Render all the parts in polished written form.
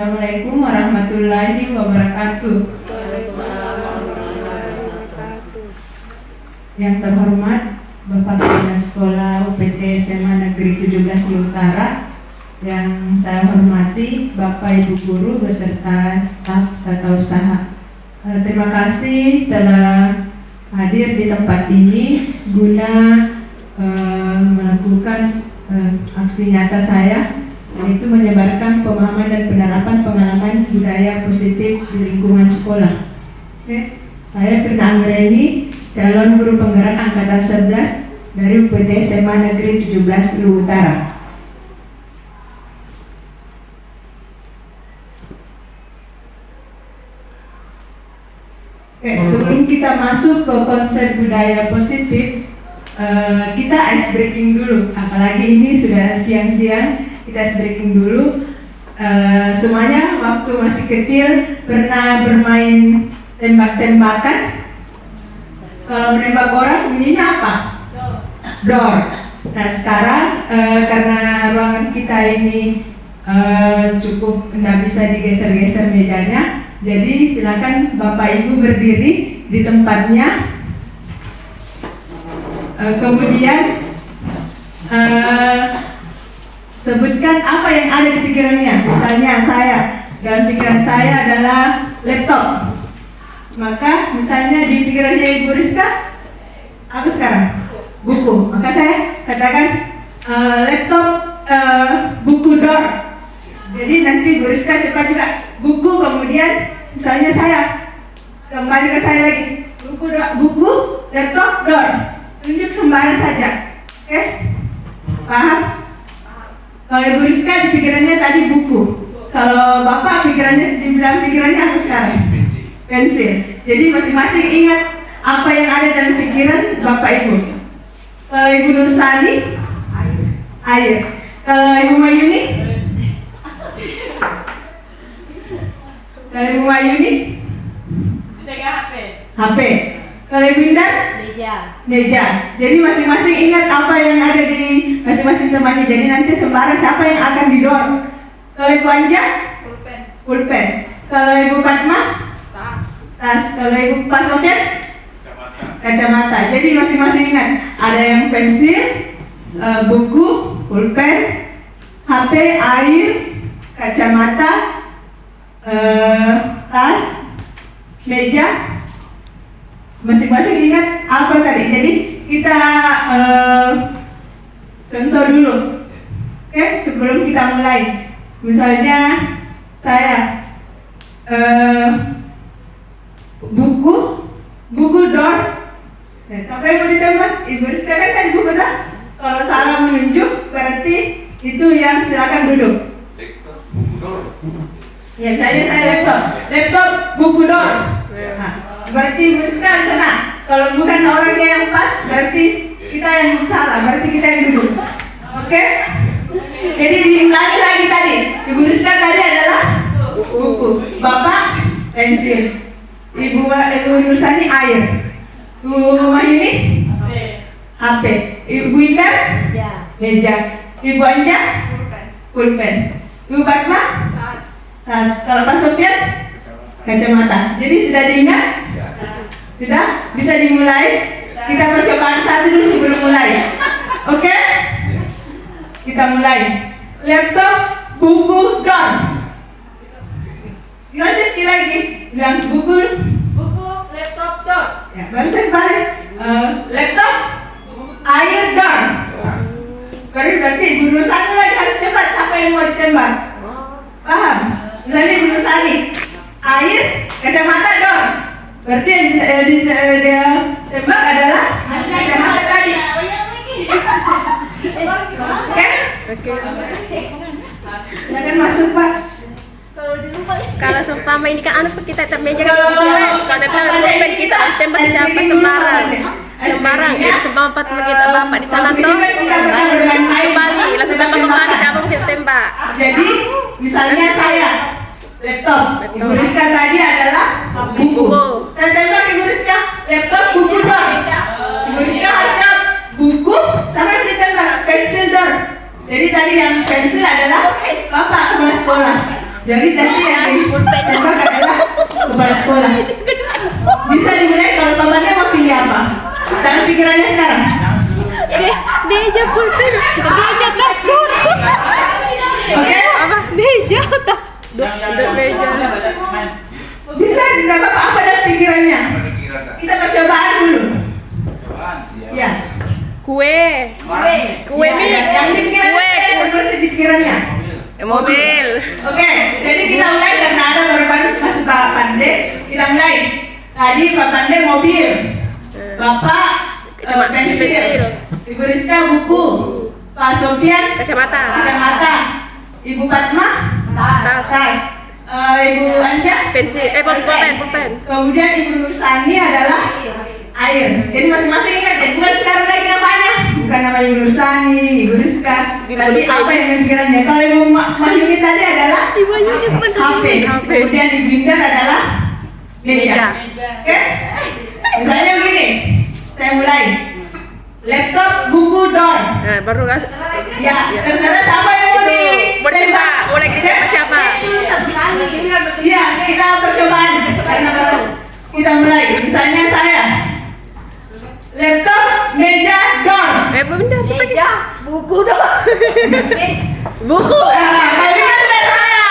Assalamualaikum warahmatullahi wabarakatuh. Yang terhormat Bapak Kepala Sekolah UPT SMA Negeri 17 Utara, yang saya hormati Bapak Ibu Guru beserta staf tata usaha. Terima kasih telah hadir di tempat ini guna melakukan aksi nyata saya, yaitu menyebarkan pemahaman dan penerapan pengalaman budaya positif di lingkungan sekolah. Oke. Saya Firna Anggreni, calon guru penggerak angkatan 11 dari UPT SMA Negeri 17 Luwu Utara. Oke, sebelum kita masuk ke konsep budaya positif, kita ice breaking dulu. Apalagi ini sudah siang-siang, kita ice breaking dulu. Semuanya waktu masih kecil pernah bermain tembak-tembakan? Kalau menembak orang bunyinya apa? Door. Nah sekarang karena ruangan kita ini cukup tidak bisa digeser-geser mejanya, jadi silakan Bapak Ibu berdiri di tempatnya. Kemudian sebutkan apa yang ada di pikirannya. Misalnya dalam pikiran saya adalah laptop. Maka misalnya di pikirannya Ibu Rizka apa sekarang? Buku. Maka saya katakan laptop, buku, door. Jadi nanti Bu Rizka cepat juga buku, kemudian misalnya saya kembali ke saya lagi buku, laptop, door. Tunjuk sembarang saja. Oke? Paham? Kalau Ibu Rizka di pikirannya tadi buku. Kalau Bapak pikirannya di dalam pikirannya apa sekarang? Pensil. Jadi masing-masing ingat apa yang ada dalam pikiran Bapak Ibu. Kalau Ibu Nursani, air. Kalau Ibu Mayuni, Bisa nggak HP? HP. Kalau Ibu Indah, meja. Jadi masing-masing ingat apa yang ada di masing-masing temannya. Jadi nanti sembarang siapa yang akan didor. Kalau Ibu Anja, pulpen. Kalau Ibu Fatma, tas. Kalau Ibu Pasoken, kacamata. Jadi masing-masing ingat. Ada yang pensil, buku, pulpen, HP, air, kacamata, tas, meja. Masing-masing ingat apa tadi. Jadi kita contoh dulu. Oke, sebelum kita mulai. Misalnya saya buku, door. Siapa yang mau ditembak? Ibu Rizka kan tadi buku tak? Kalau salah menunjuk berarti itu yang silakan duduk. Ya, misalnya saya laptop, buku, door. Nah, berarti Ibu Rizka tenang. Kalau bukan orangnya yang pas, berarti kita yang salah, berarti kita yang duduk. Oke? Jadi diulangi lagi tadi. Ibu Rizka tadi adalah buku, Bapak pensil, Ibu Nursani air, Ibu Mayuni HP, Ibu Indah meja, Ibu Anja pulpen, Ibu Fatma tas. Kalau Pak Sofian kacamata. Jadi sudah diingat? Sudah? Bisa dimulai? Kita percobaan satu dulu sebelum mulai. Oke? Kita mulai. Laptop, buku, door. Lanjut lagi. Bilang buku, laptop, door. Ya, baru saya balik. Laptop, air, door. Berarti Ibu Nursani lagi harus cepat. Siapa yang mau ditembak? Paham? Misalnya Ibu Nursani, air, kacamata, door. Berarti yang dia tembak adalah kacamata tadi. Oke? Jangan masuk Pak. Kalau seumpama ini kan anak kita tetap meja kalau pulpen kita tembak siapa sembarang ya seumpama kita bapak di sana tuh kembali langsung tembak kembali siapa mau kita tembak. Jadi misalnya saya laptop, Ibu Rizka tadi adalah buku. Saya tembak Ibu Rizka laptop, buku, door. Ibu Rizka harusnya buku sampai ditembak pensil, door. Jadi tadi yang pensil adalah Bapak kepala sekolah. Jadi nanti yang ditembak adalah kepala sekolah. Bisa dimulai kalau pamannya mau pilih apa? Dalam pikirannya sekarang. Meja pulpen, meja tas tur. Oke? Apa? Meja tas. Meja. Bisa tidak apa-apa dalam pikirannya. Kita percobaan dulu. Ya. Kue mie. Yang di pikirannya, terus di pikirannya. Mobil. Oke, jadi kita mulai karena ada baru masuk Pak Pande. Kita mulai. Tadi Pak Pande mobil, Bapak pensil, Ibu Rizka buku, Pak Sofian kacamata, Ibu Fatma tas, Ibu Anja pulpen. Kemudian Ibu Nursani adalah air. Jadi masing-masing ingat ya, bukan sekarang lagi namanya, bukan nama Ibu Nursani, Ibu Rizka. Tadi apa yang pikirannya? Kalau Ibu Mahyumi tadi adalah HP. Kemudian Ibu Indar adalah meja. Oke? Misalnya begini, saya mulai. Laptop, buku, door. Nah, baru Ya, terserah siapa yang mau ditembak. Boleh ditembak siapa? Iya, kita percobaan karena baru kita mulai. Misalnya saya, laptop, meja, door. Benar, Meja, buku dong. buku. Kalau kan saya,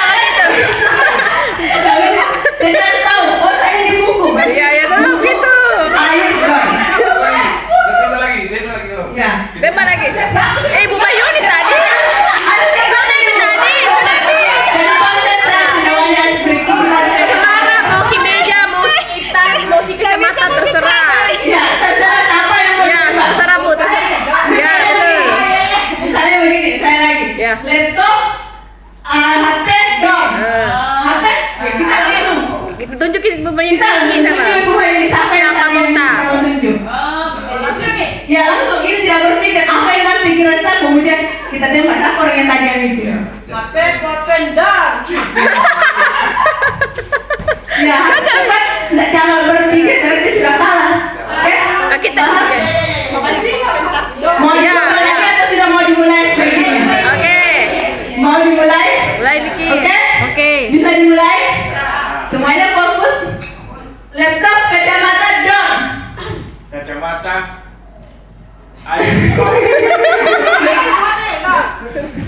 jadi harus tahu. Oh, saya ini buku. Ya, tuh gitu. Air, door. Ya. Tembak lagi. Ibu Mayuni tadi. Sudah ini tadi. Jadi konsentrasi namanya seperti Terserah mau ke meja, mau ke tas, mau ke kacamata terserah. ya, terserah siapa yang mau Ya, ditembak. terserah Bu, terserah. Ya, betul. Misalnya begini, saya lagi. Ya. Laptop, HP, door. HP, ya kita langsung. Kita tunjukin Ibu Mayuni Kita tinggi sana. tunjuk Ibu Heni, siapa yang Siapa mau tak? mau tunjuk? Ya langsung, ini tidak berpikir apa yang dalam pikiran kita, kemudian kita tembak siapa orang yang tadi yang itu. HP, pulpen, door. Ya, cepat. Kalau berpikir berarti sudah kalah. Oke? Nah, kita Mau Ya, dimulai ya. atau sudah mau dimulai seperti ini? Oke. Mau dimulai? Mulai bikin. Oke? Oke. Bisa dimulai? Semuanya fokus. Laptop, kacamata, door. Kacamata, air,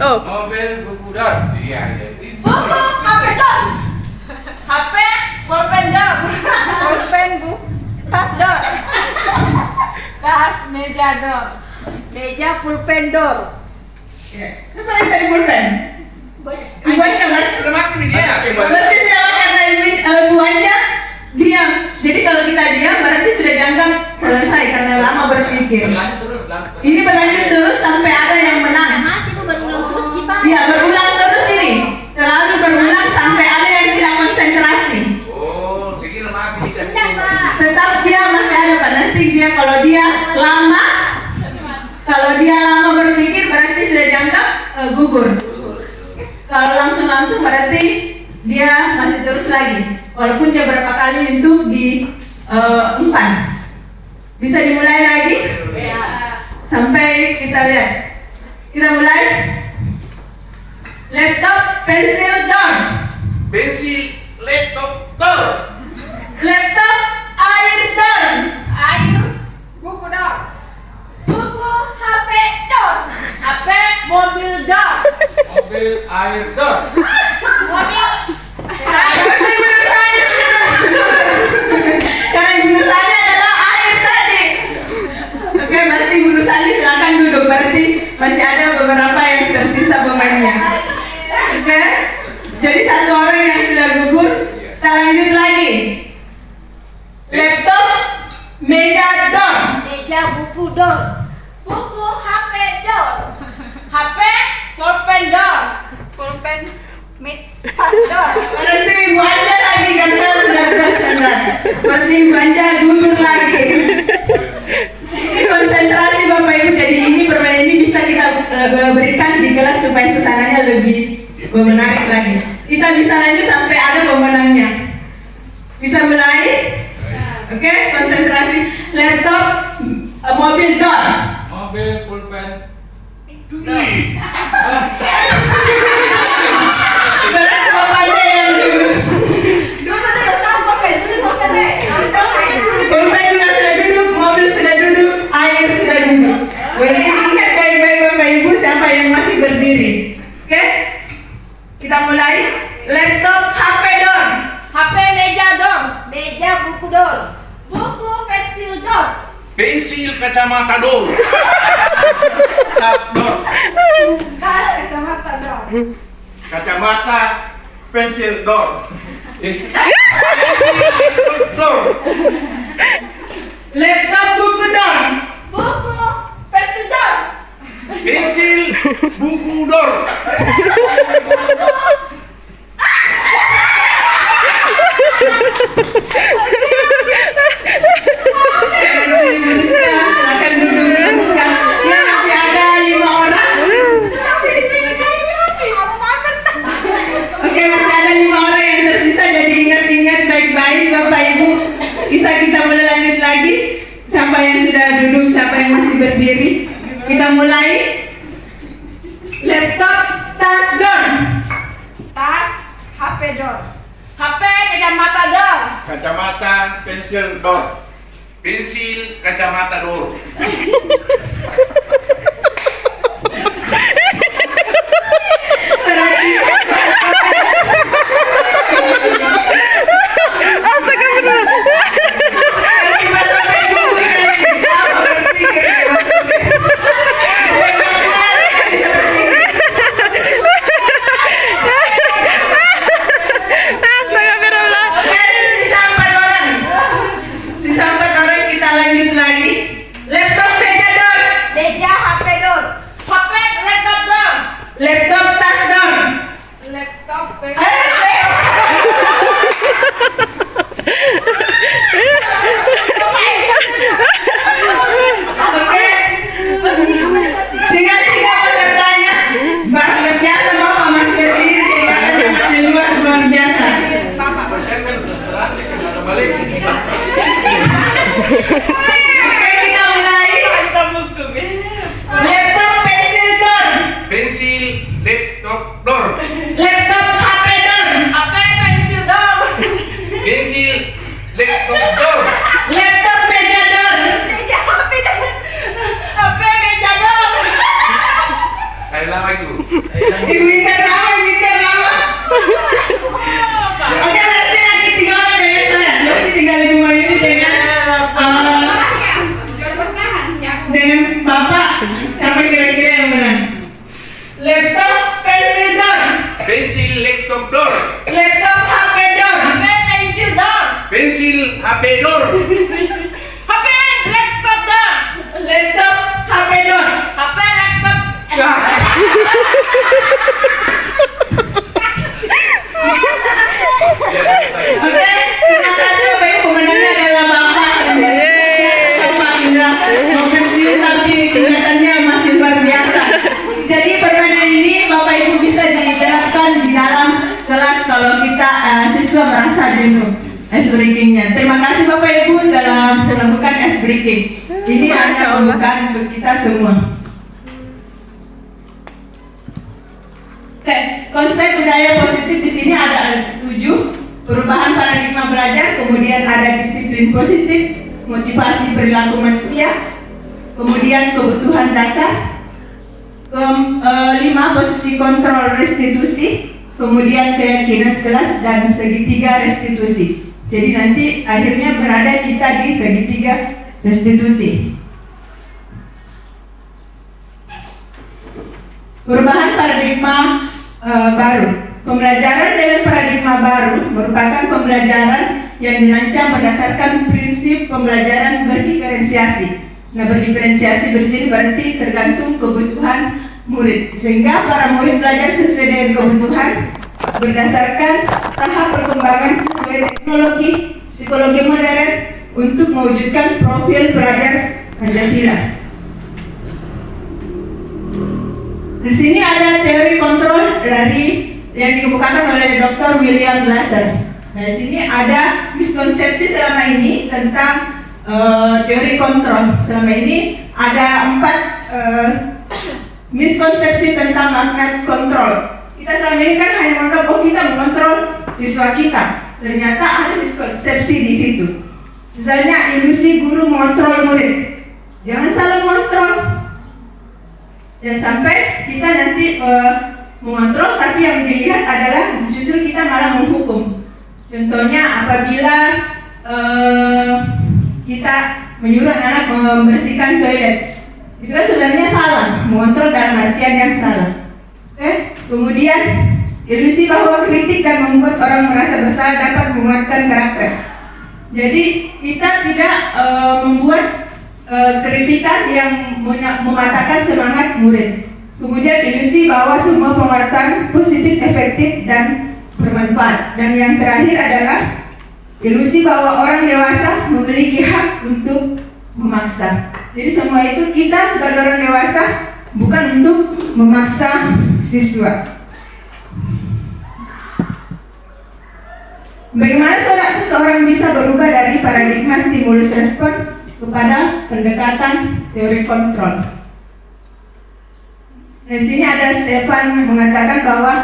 Oh. mobil, buku, door. Iya. Buku, HP, door. HP, pulpen, door. Pulpen, bu, tas, door. Tas, meja, door. Meja, pulpen, door. Itu paling tadi pulpen. Ibu Anja, Sudah mati nih dia. berarti sudah karena Ibu Anja diam. Jadi kalau kita diam berarti sudah dianggap selesai karena lama berpikir. Terus lah. Ini berlanjut terus sampai ada yang menang. Mati bu berulang terus di Pak. Iya, berulang terus ini. Selalu berulang sampai ada yang tidak konsentrasi. Oh, sekira mati nih. Enggak, Pak. Tetap dia masih ada Pak. Nanti dia kalau dia lama berpikir berarti sudah dianggap gugur. Kalau langsung berarti dia masih terus lagi. Walaupun dia berapa kali untuk di umpan. Bisa dimulai lagi? Sampai kita lihat. Kita mulai. Laptop, pensil, door. Pensil, laptop, door. Laptop, air, door. Air, buku, door. Buku, HP, door. HP, mobil, door. Mobil, air, door. Mobil, Berarti benar saya. Karena guru saya adalah air tadi. Oke, berarti guru saya silakan duduk. Berarti masih ada beberapa yang tersisa pemainnya. Oke, jadi satu orang yang sudah gugur. Kita lanjut lagi. Laptop, meja, door. meja, buku, door. Buku, HP, door. HP, pulpen, door. Pulpen, tas, door. Berarti Ibu Anja lagi karena sudah konsentrasi. Berarti Ibu Anja gugur lagi. Ini konsentrasi Bapak Ibu. Jadi ini permainan ini bisa kita berikan di kelas supaya suasananya lebih menarik lagi. Kita bisa lanjut sampai ada pemenangnya. Bisa mulai? Oke, konsentrasi. Laptop, mobil, door. Mobil, pulpen. Berarti Bapak Anja kacamata dor. Tas dor. Tas kacamata dor. Kacamata pensil dor. Dor. Laptop buku dor. Buku pensil dor. Pensil buku dor. Silakan duduk Rizka. Ya masih ada 5 orang. Oke, masih ada 5 orang yang tersisa, jadi ingat-ingat baik-baik Bapak Ibu. Bisa kita mulai lanjut lagi. Siapa yang sudah duduk, siapa yang masih berdiri. Kita mulai. Laptop, tas, dor. Tas, HP dor. HP kacamata dor. Kacamata pensil dor. Pensil kacamata dor. Sisa 4 orang kita lanjut lagi. Laptop meja dor. Meja HP dor. HP laptop dor. Laptop tas dor. Laptop Oke. Tinggal 3 pesertanya. Luar biasa Bapak masih berdiri, kelihatannya masih luar biasa. Saya kan serasi kena balik. Oke, kita mulai. Laptop pensil dor. Pensil laptop dor. Laptop HP dor. HP pensil dor. Pensil laptop dor. Laptop meja dor. Meja HP dor. HP meja dor. Kali lama itu. Minta lama. Oke, berarti lagi 3 orang dengan saya. Berarti tinggal Ibu Mayuni dengan Bapak. Siapa kira-kira yang menang? Laptop pensil dor. Pensil laptop dor. Laptop HP dor. HP pensil dor. Pensil HP dor. HP laptop dor. Laptop HP dor. HP laptop. Oke, terima kasih Bapak Ibu. Pemenangnya adalah Bapak. Bapak Indra. Mau pensiun tapi kegiatannya masih luar biasa. Jadi permainan ini Bapak Ibu bisa diterapkan di dalam kelas kalau kita siswa merasa jenuh ice breakingnya. Terima kasih Bapak Ibu dalam melakukan ice breaking. Ini hanya pembukaan untuk kita semua. Oke, konsep budaya positif di sini ada 7. Perubahan paradigma belajar, kemudian ada disiplin positif, motivasi perilaku manusia, kemudian kebutuhan dasar, 5 posisi kontrol restitusi, kemudian keyakinan kelas dan segitiga restitusi. Jadi nanti akhirnya berada kita di segitiga restitusi. Perubahan paradigma baru. Pembelajaran dengan paradigma baru merupakan pembelajaran yang dirancang berdasarkan prinsip pembelajaran berdiferensiasi. Nah, berdiferensiasi di sini berarti tergantung kebutuhan murid, sehingga para murid belajar sesuai dengan kebutuhan berdasarkan tahap perkembangan sesuai teknologi psikologi modern untuk mewujudkan profil pelajar Pancasila. Di sini ada teori kontrol dari yang dikemukakan oleh Dr. William Glasser. Nah, di sini ada miskonsepsi selama ini tentang teori kontrol. Selama ini ada 4 miskonsepsi tentang makna kontrol. Kita selama ini kan hanya menganggap kita mengontrol siswa kita. Ternyata ada miskonsepsi di situ. Misalnya ilusi guru mengontrol murid. Jangan salah mengontrol. Jangan sampai kita nanti mengontrol, tapi yang dilihat adalah justru kita malah menghukum. Contohnya apabila kita menyuruh anak membersihkan toilet. Itu kan sebenarnya salah, mengontrol dalam artian yang salah. Oke? Kemudian ilusi bahwa kritik dan membuat orang merasa bersalah dapat menguatkan karakter. Jadi kita tidak membuat kritikan yang mematahkan semangat murid. Kemudian ilusi bahwa semua penguatan positif, efektif, dan bermanfaat. Dan yang terakhir adalah ilusi bahwa orang dewasa memiliki hak untuk memaksa. Jadi semua itu kita sebagai orang dewasa bukan untuk memaksa siswa. Bagaimana seseorang bisa berubah dari paradigma stimulus respon kepada pendekatan teori kontrol? Di sini ada Stefan mengatakan bahwa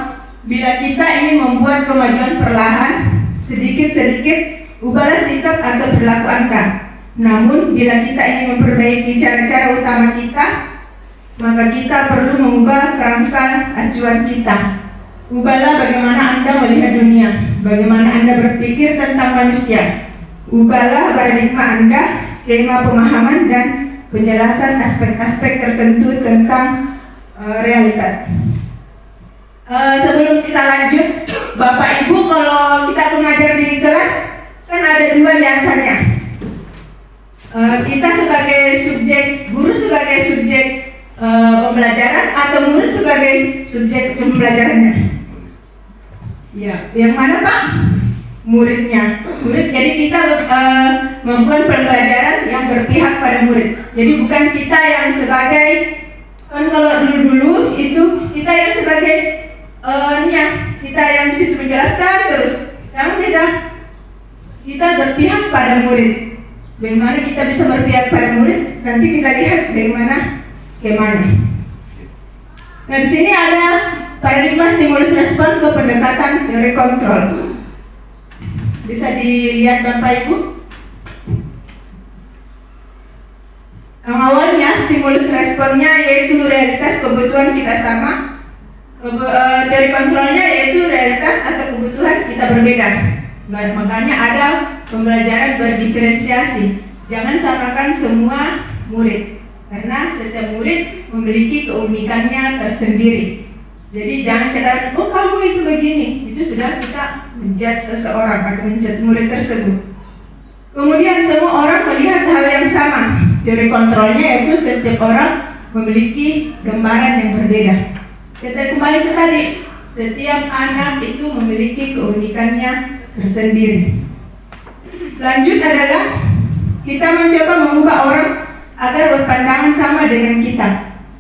bila kita ingin membuat kemajuan perlahan, sedikit-sedikit ubahlah sikap atau perilaku Anda. Namun bila kita ingin memperbaiki cara-cara utama kita, maka kita perlu mengubah kerangka acuan kita. Ubahlah bagaimana Anda melihat dunia, bagaimana Anda berpikir tentang manusia. Ubahlah paradigma Anda, skema pemahaman dan penjelasan aspek-aspek tertentu tentang realitas. Sebelum kita lanjut, Bapak Ibu, kalau kita mengajar di kelas kan ada dua biasanya. Kita sebagai subjek, guru sebagai subjek pembelajaran atau murid sebagai subjek pembelajarannya. Ya, yang mana Pak? Muridnya. Murid. Jadi kita membuat pembelajaran yang berpihak pada murid. Jadi bukan kita yang sebagai, kan kalau dulu itu kita yang sebagai kita yang situ menjelaskan terus. Sekarang tidak. Kita berpihak pada murid. Bagaimana kita bisa berpihak pada murid? Nanti kita lihat bagaimana skemanya. Nah, di sini ada paradigma stimulus respon ke pendekatan teori kontrol. Bisa dilihat Bapak Ibu. Yang awalnya stimulus responnya yaitu realitas kebutuhan kita sama. Teori kontrolnya yaitu realitas atau kebutuhan kita berbeda. Makanya ada pembelajaran berdiferensiasi. Jangan samakan semua murid, karena setiap murid memiliki keunikannya tersendiri. Jadi jangan kita, oh kamu itu begini, itu sudah kita menjudge seseorang atau menjudge murid tersebut. Kemudian semua orang melihat hal yang sama. Teori kontrolnya yaitu setiap orang memiliki gambaran yang berbeda. Kita kembali ke tadi, setiap anak itu memiliki keunikannya tersendiri. Lanjut adalah kita mencoba mengubah orang agar berpandangan sama dengan kita.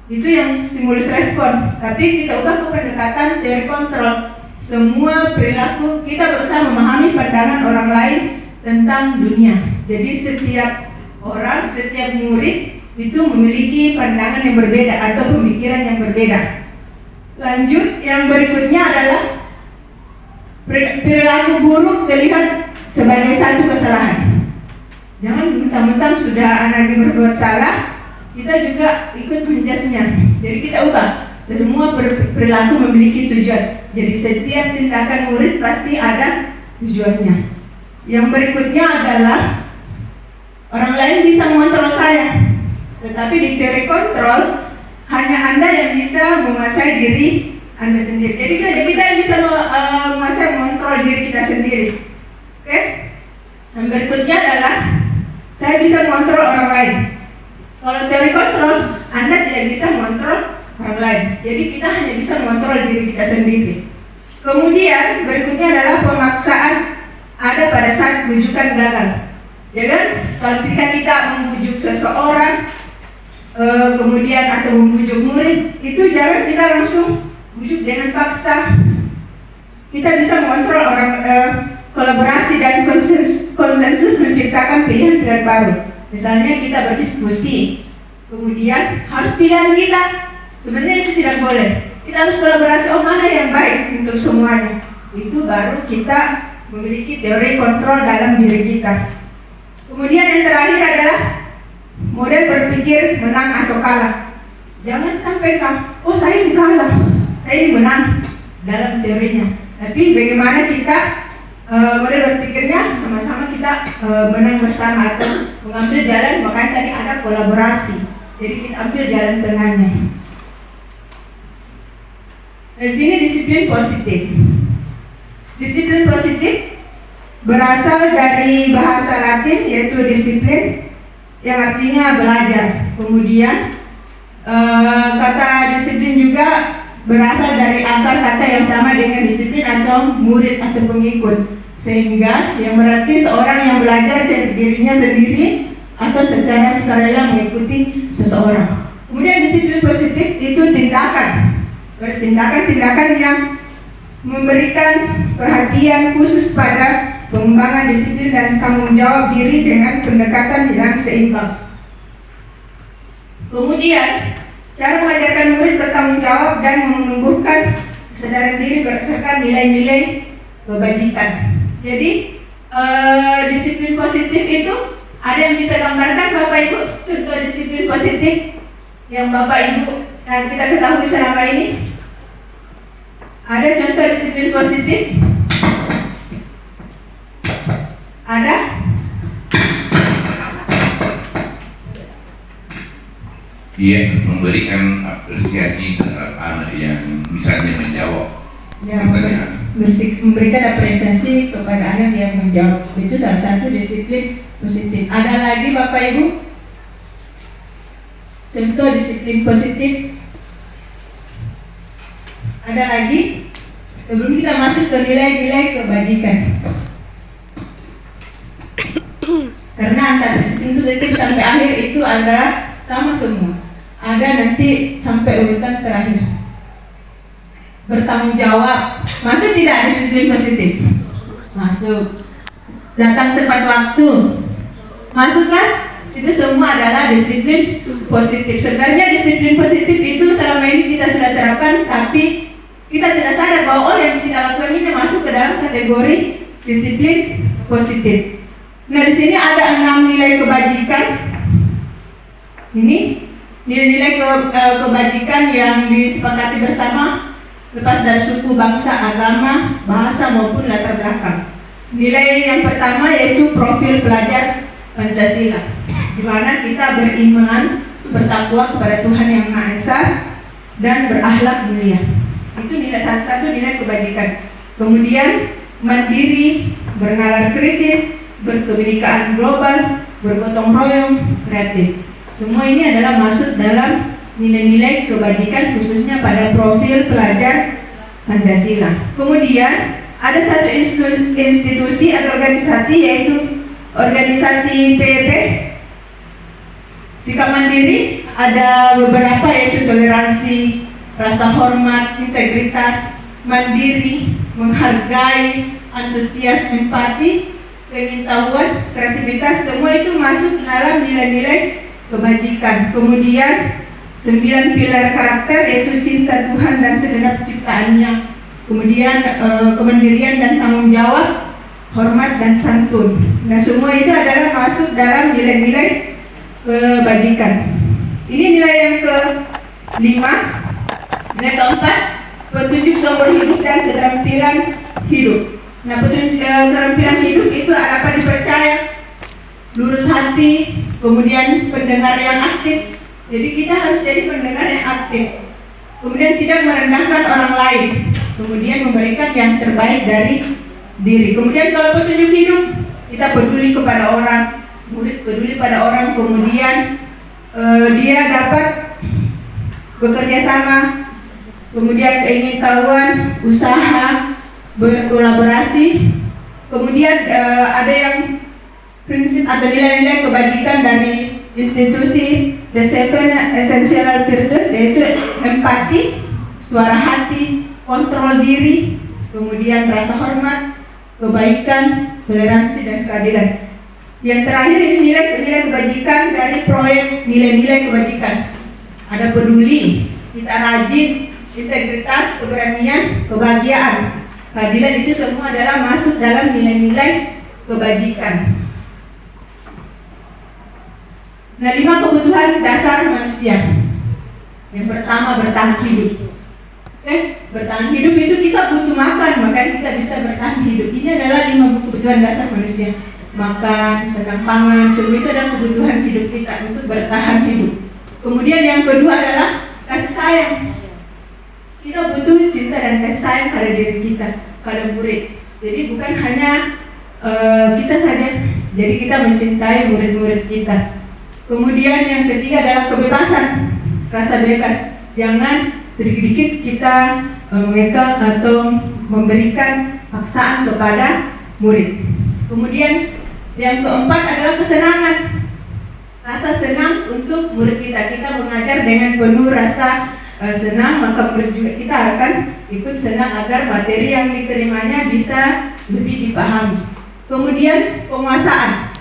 Itu yang stimulus respon. Tapi kita ubah ke pendekatan teori kontrol. Semua perilaku kita berusaha memahami pandangan orang lain tentang dunia. Jadi setiap orang, setiap murid itu memiliki pandangan yang berbeda atau pemikiran yang berbeda. Lanjut, yang berikutnya adalah perilaku buruk terlihat sebagai satu kesalahan. Jangan mentang-mentang sudah anak yang berbuat salah, kita juga ikut menjudge-nya. Jadi kita ubah. Semua perilaku memiliki tujuan. Jadi setiap tindakan murid pasti ada tujuannya. Yang berikutnya adalah orang lain bisa mengontrol saya, tetapi di teori kontrol hanya Anda yang bisa menguasai diri Anda sendiri. Jadi kita yang bisa menguasai mengontrol diri kita sendiri. Oke? Yang berikutnya adalah saya bisa mengontrol orang lain. Kalau teori kontrol, Anda tidak bisa mengontrol orang lain. Jadi kita hanya bisa mengontrol diri kita sendiri. Kemudian berikutnya adalah pemaksaan ada pada saat bujukan gagal. Ya kan? Kalau kita membujuk seseorang, kemudian atau membujuk murid, itu jangan kita langsung bujuk dengan paksa. Kita bisa mengontrol orang, kolaborasi dan konsensus menciptakan pilihan-pilihan baru. Misalnya kita berdiskusi, kemudian harus pilihan kita. Sebenarnya itu tidak boleh. Kita harus kolaborasi, oh mana yang baik untuk semuanya. Itu baru kita memiliki teori kontrol dalam diri kita. Kemudian yang terakhir adalah model berpikir menang atau kalah. Jangan sampai oh saya ini kalah, saya ini menang dalam teorinya. Tapi bagaimana kita model berpikirnya sama-sama kita menang bersama atau mengambil jalan, makanya tadi ada kolaborasi. Jadi kita ambil jalan tengahnya. Di sini disiplin positif. Disiplin positif berasal dari bahasa Latin yaitu disiplin yang artinya belajar. Kemudian kata disiplin juga berasal dari akar kata yang sama dengan disiplin atau murid atau pengikut, sehingga yang berarti seorang yang belajar dari dirinya sendiri atau secara sukarela mengikuti seseorang. Kemudian disiplin positif itu tindakan yang memberikan perhatian khusus pada pengembangan disiplin dan tanggung jawab diri dengan pendekatan yang seimbang. Kemudian cara mengajarkan murid bertanggung jawab dan menumbuhkan kesadaran diri berdasarkan nilai-nilai kebajikan. Jadi disiplin positif itu ada yang bisa gambarkan Bapak Ibu contoh disiplin positif yang Bapak Ibu kita ketahui selama ini? Ada contoh disiplin positif? Ada? Iya, memberikan apresiasi terhadap anak yang misalnya menjawab pertanyaan. Memberikan apresiasi kepada anak yang menjawab, itu salah satu disiplin positif. Ada lagi Bapak Ibu? Contoh disiplin positif. Ada lagi? Sebelum kita masuk ke nilai-nilai kebajikan. Karena antara disiplin positif sampai akhir itu adalah sama semua. Ada nanti sampai urutan terakhir. Bertanggung jawab. Masuk tidak disiplin positif? Masuk. Datang tepat waktu. Masuk kan? Itu semua adalah disiplin positif. Sebenarnya disiplin positif itu selama ini kita sudah terapkan, tapi kita tidak sadar bahwa yang kita lakukan ini masuk ke dalam kategori disiplin positif. Nah, di sini ada 6 nilai kebajikan. Ini nilai-nilai kebajikan yang disepakati bersama, lepas dari suku, bangsa, agama, bahasa maupun latar belakang. Nilai yang pertama yaitu profil pelajar Pancasila, di mana kita beriman, bertakwa kepada Tuhan Yang Maha Esa dan berakhlak mulia. Itu nilai salah satu nilai kebajikan. Kemudian mandiri, bernalar kritis, berkebinekaan global, bergotong royong, kreatif. Semua ini adalah masuk dalam nilai-nilai kebajikan khususnya pada profil pelajar Pancasila. Kemudian ada satu institusi atau organisasi yaitu organisasi PEP. Sikap mandiri ada beberapa yaitu toleransi, rasa hormat, integritas, mandiri, menghargai, antusias, empati, pengetahuan, kreativitas, semua itu masuk dalam nilai-nilai kebajikan. Kemudian 9 pilar karakter yaitu cinta Tuhan dan segenap ciptaannya. Kemudian kemandirian dan tanggung jawab, hormat dan santun. Nah, semua itu adalah masuk dalam nilai-nilai kebajikan. Ini nilai yang ke-5. Nilai keempat, petunjuk seumur hidup dan keterampilan hidup. Nah, keterampilan hidup itu dapat dipercaya, lurus hati, kemudian pendengar yang aktif. Jadi kita harus jadi pendengar yang aktif. Kemudian tidak merendahkan orang lain. Kemudian memberikan yang terbaik dari diri. Kemudian kalau petunjuk hidup, kita peduli kepada orang, murid peduli pada orang. Kemudian dia dapat bekerja sama. Kemudian keingintahuan, usaha, berkolaborasi. Kemudian ada yang prinsip atau nilai-nilai kebajikan dari institusi The Seven Essential Virtues, yaitu empati, suara hati, kontrol diri, kemudian rasa hormat, kebaikan, toleransi, dan keadilan. Yang terakhir ini nilai-nilai kebajikan dari proyek nilai-nilai kebajikan. Ada peduli, kita rajin, integritas, keberanian, kebahagiaan, keadilan, itu semua adalah masuk dalam nilai-nilai kebajikan. Nah, 5 kebutuhan dasar manusia. Yang pertama, bertahan hidup. Bertahan hidup itu kita butuh makan, menyebabkan kita bisa bertahan hidup. Ini adalah 5 kebutuhan dasar manusia. Makan, sandang pangan, semua itu adalah kebutuhan hidup kita untuk bertahan hidup. Kemudian yang kedua adalah kasih sayang. Kita butuh cinta dan kasih sayang pada diri kita, pada murid. Jadi bukan hanya kita saja, jadi kita mencintai murid-murid kita. Kemudian yang ketiga adalah kebebasan, rasa bebas. Jangan sedikit-sedikit kita mengekang atau memberikan paksaan kepada murid. Kemudian yang keempat adalah kesenangan, rasa senang untuk murid kita. Kita mengajar dengan penuh rasa senang, maka murid juga kita akan ikut senang agar materi yang diterimanya bisa lebih dipahami. Kemudian penguasaan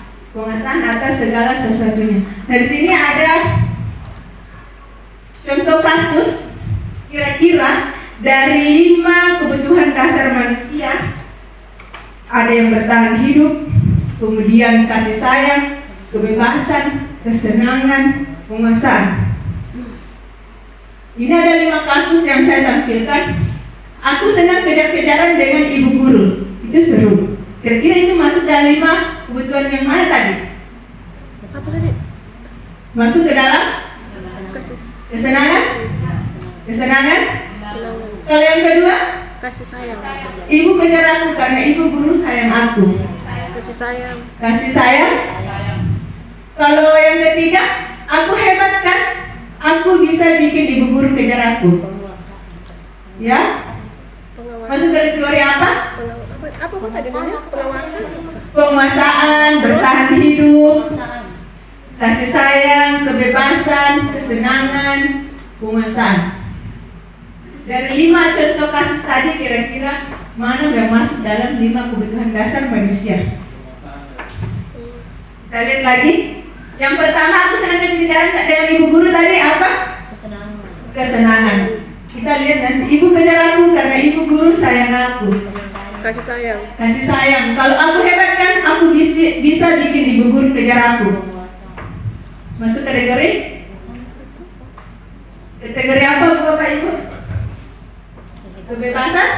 atas segala sesuatunya. Dari sini ada contoh kasus kira-kira dari 5 kebutuhan dasar manusia. Ada yang bertahan hidup, kemudian kasih sayang, kebebasan, kesenangan, penguasaan. Ini ada 5 kasus yang saya tampilkan. Aku senang kejar-kejaran dengan ibu guru. Itu seru. Kira-kira itu masuk dalam 5 kebutuhan yang mana tadi? Apa tadi? Masuk ke dalam Kasih kesenangan? Kesenangan? Kalau yang kedua? kasih sayang. Ibu kejar aku karena ibu guru sayang aku. Kasih sayang. Kasih sayang? Kalau yang ketiga, aku hebat kan? Aku bisa bikin ibu guru kejar aku. Ya? Pengawasan. Masuk kategori apa? Apa tadi namanya? Pengawasan. Penguasaan, bertahan hidup, kasih sayang, kebebasan, kesenangan, penguasaan. Dari 5 contoh kasus tadi, kira-kira mana yang masuk dalam 5 kebutuhan dasar manusia? Kita lihat lagi. Yang pertama, aku senang kejar dengan ibu guru tadi apa? Kesenangan. Kita lihat nanti, ibu kejar aku karena ibu guru sayang aku. Kasih sayang. Kasih sayang. Kalau aku hebat kan, aku bisa bikin ibu guru kejar aku. Masuk kategori? Kategori apa Bapak Ibu? Kebebasan?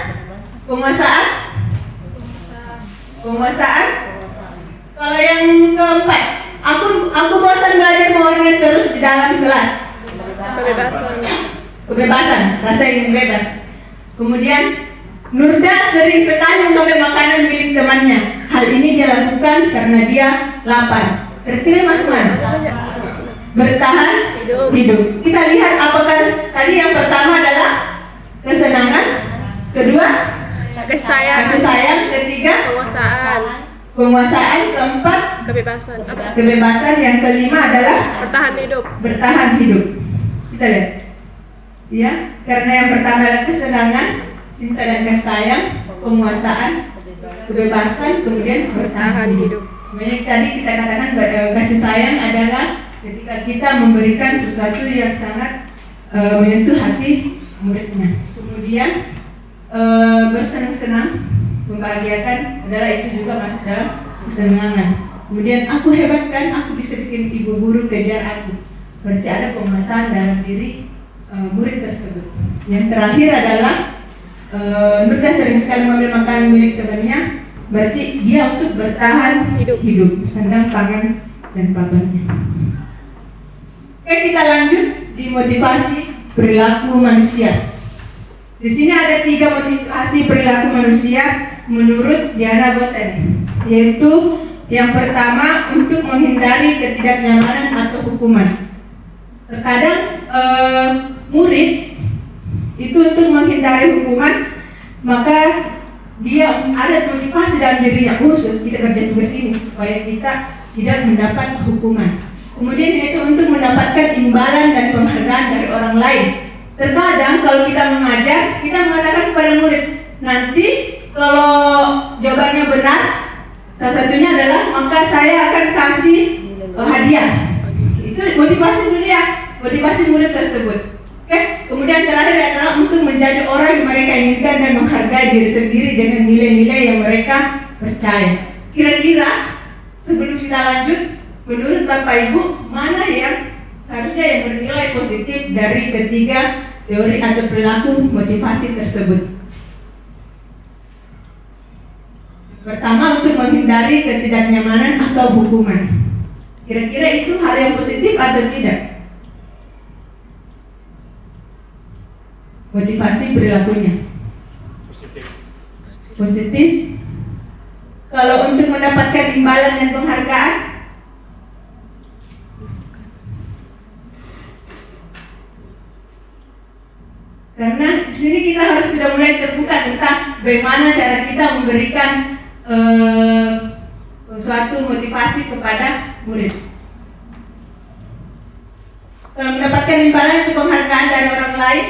Penguasaan? Penguasaan? Kalau yang keempat, aku bosan belajar mewarnai terus di dalam kelas. Kebebasan. Kebebasan, rasa ingin bebas. Kemudian Nurda sering sekali mengambil makanan milik temannya. Hal ini dia lakukan karena dia lapar. Kira-kira masuk mana? Bertahan hidup. Kita lihat apakah tadi yang pertama adalah kesenangan, kedua Kasih sayang. kasih sayang, ketiga Penguasaan. penguasaan, keempat Kebebasan. Apa? kebebasan, yang kelima adalah Bertahan hidup. bertahan hidup. Kita lihat, ya, karena yang pertama adalah kesenangan, cinta dan kasih sayang, penguasaan, kebebasan, kemudian bertahan hidup. Sebenarnya tadi kita katakan kasih sayang adalah ketika kita memberikan sesuatu yang sangat menyentuh hati muridnya. Kemudian bersenang-senang, membahagiakan adalah itu juga masuk dalam kesenangan. Kemudian aku hebat kan, aku bisa bikin ibu guru kejar aku. Berarti ada penguasaan dalam diri murid tersebut. Yang terakhir adalah Nurda sering sekali mengambil makanan milik temannya. Berarti dia untuk bertahan hidup, sandang pangan dan papannya. Oke, kita lanjut di motivasi perilaku manusia. Di sini ada 3 motivasi perilaku manusia menurut Diana Gosen, yaitu yang pertama untuk menghindari ketidaknyamanan atau hukuman. Terkadang murid itu untuk menghindari hukuman, maka dia ada motivasi dalam dirinya, kita kerja tugas ini supaya kita tidak mendapat hukuman. Kemudian yaitu untuk mendapatkan imbalan dan penghargaan dari orang lain. Terkadang kalau kita mengajar, kita mengatakan kepada murid, nanti kalau jawabannya benar, salah satunya adalah maka saya akan kasih hadiah. Itu motivasi dunia, motivasi murid tersebut. Oke? Kemudian terakhir adalah untuk menjadi orang yang mereka inginkan dan menghargai diri sendiri dengan nilai-nilai yang mereka percaya. Kira-kira sebelum kita lanjut, menurut Bapak Ibu, mana yang harusnya yang bernilai positif dari ketiga teori atau perilaku motivasi tersebut? Pertama, untuk menghindari ketidaknyamanan atau hukuman. Kira-kira itu hal yang positif atau tidak? Motivasi perilakunya positif. Kalau untuk mendapatkan imbalan dan penghargaan, karena di sini kita harus sudah mulai terbuka tentang bagaimana cara kita memberikan suatu motivasi kepada murid. Kalau mendapatkan imbalan atau penghargaan dari orang lain,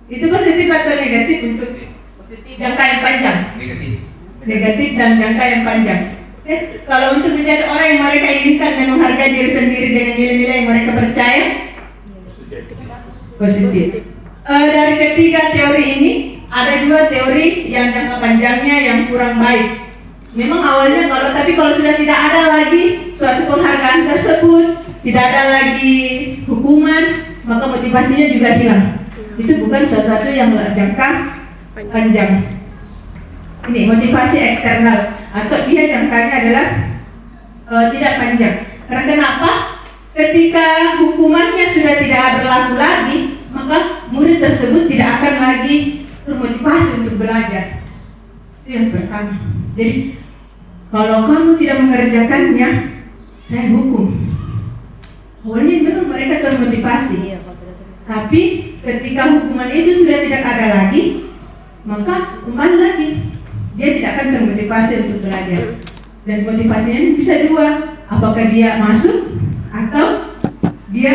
itu positif atau negatif untuk jangka yang panjang? Negatif dan jangka yang panjang. Kalau untuk menjadi orang yang mereka inginkan dan menghargai diri sendiri dengan nilai-nilai yang mereka percaya, positif. Dari ketiga teori ini, ada dua teori yang jangka panjangnya yang kurang baik. Memang awalnya kalau sudah tidak ada lagi suatu penghargaan tersebut, tidak ada lagi hukuman, maka motivasinya juga hilang. Itu bukan sesuatu yang jangka panjang. Ini motivasi eksternal atau dia jangkanya adalah tidak panjang. Karena kenapa? Ketika hukumannya sudah tidak berlaku lagi, maka murid tersebut tidak akan lagi termotivasi untuk belajar. Itu yang pertama. Jadi kalau kamu tidak mengerjakannya, saya hukum. Awalnya memang mereka termotivasi, tapi ketika hukuman itu sudah tidak ada lagi, maka kembali lagi dia tidak akan termotivasi untuk belajar. Dan motivasinya ini bisa dua, apakah dia masuk atau dia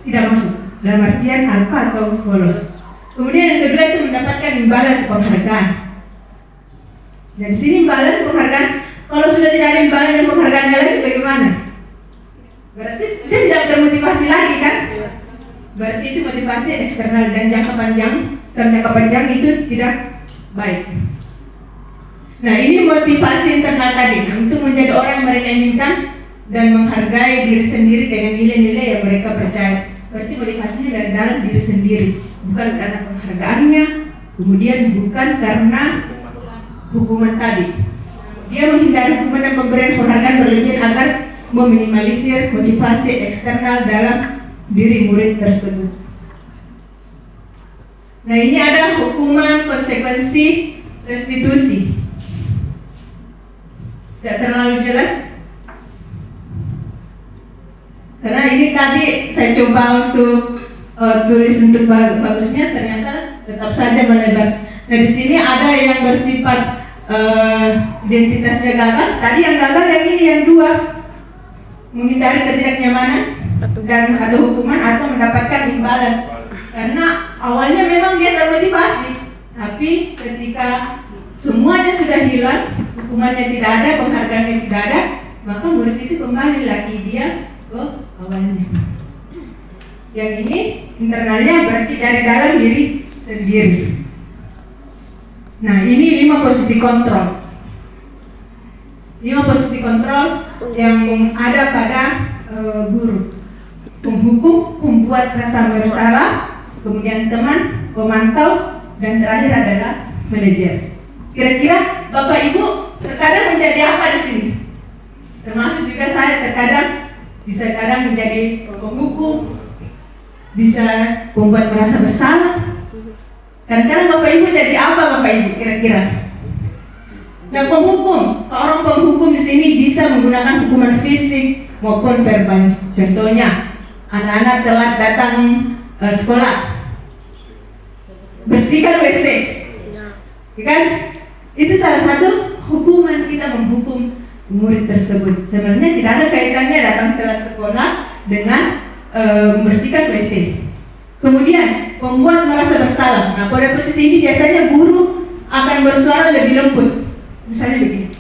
tidak masuk, dalam artian alfa atau bolos. Kemudian yang kedua itu mendapatkan imbalan atau penghargaan. Dan di sini imbalan penghargaan, kalau sudah tidak ada imbalan dan penghargaannya lagi bagaimana? Berarti dia tidak termotivasi lagi kan? Berarti itu motivasi eksternal dan jangka panjang itu tidak baik. Nah, ini motivasi internal tadi. Nah, untuk menjadi orang yang mereka inginkan dan menghargai diri sendiri dengan nilai-nilai yang mereka percaya. Berarti motivasinya dari dalam diri sendiri, bukan karena penghargaannya, kemudian bukan karena hukuman tadi. Dia menghindari hukuman dan pemberian penghargaan berlebihan agar meminimalisir motivasi eksternal dalam diri murid tersebut. Nah, ini adalah hukuman konsekuensi restitusi. Tidak terlalu jelas karena ini tadi saya coba untuk tulis untuk bagusnya, ternyata tetap saja melebar. Nah, di sini ada yang bersifat identitasnya gagal. Tadi yang gagal, yang ini yang dua, menghindari ketidaknyamanan dan atau hukuman atau mendapatkan imbalan. Karena awalnya memang dia termotivasi, tapi ketika semuanya sudah hilang, hukumannya tidak ada, penghargaannya tidak ada, maka murid itu kembali lagi dia ke awalnya. Yang ini internalnya berarti dari dalam diri sendiri. Nah, ini 5 posisi kontrol. 5 posisi kontrol yang ada pada guru. Penghukum, pembuat rasa bersalah, kemudian teman, pemantau, dan terakhir adalah manajer. Kira-kira Bapak Ibu terkadang menjadi apa di sini? Termasuk juga saya terkadang bisa kadang menjadi penghukum, bisa membuat merasa bersalah. Kadang-kadang Bapak Ibu jadi apa Bapak Ibu kira-kira? Nah, penghukum, seorang penghukum di sini bisa menggunakan hukuman fisik maupun verbal. Contohnya, anak-anak telat datang sekolah, bersihkan WC, kan? Itu salah satu hukuman, kita menghukum murid tersebut. Sebenarnya tidak ada kaitannya datang telat sekolah dengan membersihkan WC. Kemudian membuat merasa bersalah. Nah, pada posisi ini biasanya guru akan bersuara lebih lembut. Misalnya begini,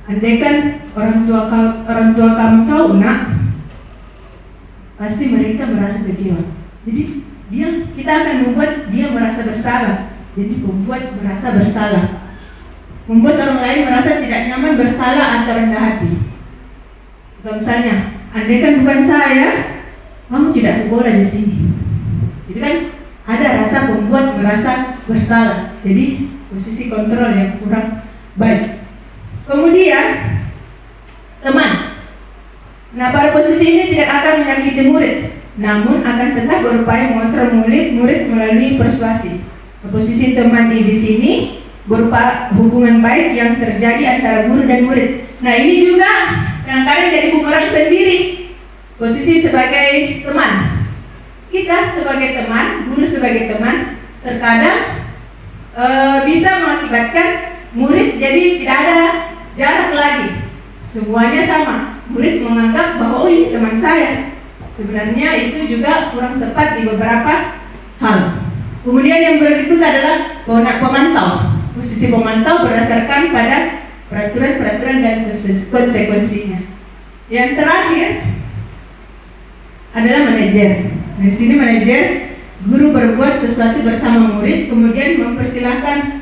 andaikan orang tua kamu tahu, nak, pasti mereka merasa kecewa. Jadi kita akan membuat dia merasa bersalah. Jadi membuat merasa bersalah, membuat orang lain merasa tidak nyaman, bersalah atau rendah hati. Atau misalnya, andaikan bukan saya, kamu tidak sekolah di sini. Itu kan ada rasa pembuat merasa bersalah. Jadi posisi kontrol yang kurang baik. Kemudian teman. Nah, pada posisi ini tidak akan menyakiti murid, namun akan tetap berupaya mengontrol murid melalui persuasi. Posisi teman di sini berupa hubungan baik yang terjadi antara guru dan murid. Nah, ini juga kadang-kadang jadi bumerang sendiri. Posisi sebagai teman, kita sebagai teman, guru sebagai teman, terkadang bisa mengakibatkan murid jadi tidak ada jarak lagi, semuanya sama. Murid menganggap bahwa oh ini teman saya. Sebenarnya itu juga kurang tepat di beberapa hal. Kemudian yang berikut adalah pemantau. Posisi pemantau berdasarkan pada peraturan-peraturan dan konsekuensinya. Yang terakhir adalah manajer. Di sini manajer, guru berbuat sesuatu bersama murid, kemudian mempersilahkan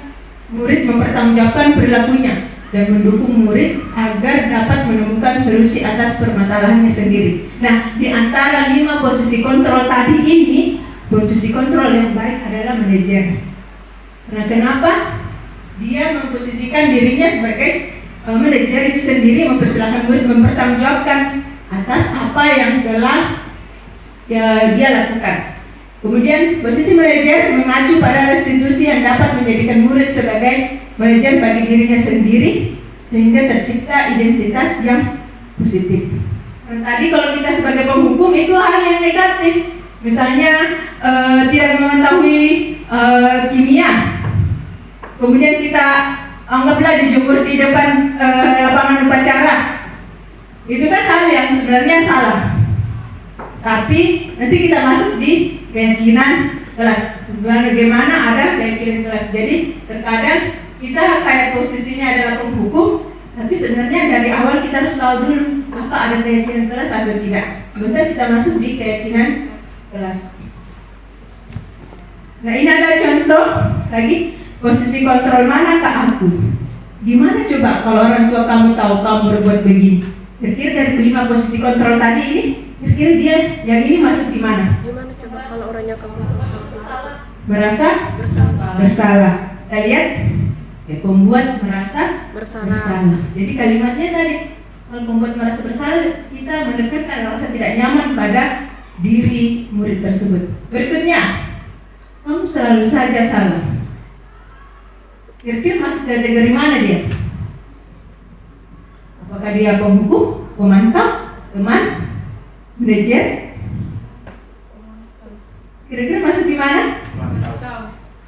murid mempertanggungjawabkan perilakunya dan mendukung murid agar dapat menemukan solusi atas permasalahannya sendiri. Nah, di antara 5 posisi kontrol tadi ini, posisi kontrol yang baik adalah manajer. Nah, kenapa? Dia memposisikan dirinya sebagai manajer itu sendiri, mempersilahkan murid mempertanggungjawabkan atas apa yang telah dia lakukan. Kemudian posisi manajer mengacu pada restitusi yang dapat menjadikan murid sebagai manajer bagi dirinya sendiri sehingga tercipta identitas yang positif. Dan tadi kalau kita sebagai penghukum itu hal yang negatif, misalnya tidak mengetahui kimia, kemudian kita anggaplah dijemur di depan lapangan upacara, itu kan hal yang sebenarnya salah. Tapi nanti kita masuk di keyakinan kelas. Sebenarnya bagaimana ada keyakinan kelas. Jadi terkadang kita kayak posisinya adalah penghukum, tapi sebenarnya dari awal kita harus tahu dulu apa ada keyakinan kelas atau tidak. Sebentar kita masuk di keyakinan kelas. Nah, ini ada contoh lagi posisi kontrol manakah aku. Gimana coba kalau orang tua kamu tahu kamu berbuat begini? Kira-kira dari 5 posisi kontrol tadi ini, kira-kira dia yang ini masuk di mana? Gimana coba kalau orangnya kamu Merasa bersalah. bersalah. Kita lihat ya, pembuat merasa Bersalah. Jadi kalimatnya tadi, kalau pembuat merasa bersalah, kita menekankan rasa tidak nyaman pada diri murid tersebut. Berikutnya, kamu selalu saja salah. Kira-kira masuk kategori mana dia? Apakah dia penghukum, pemantau, teman, manajer? Kira-kira masuk di mana?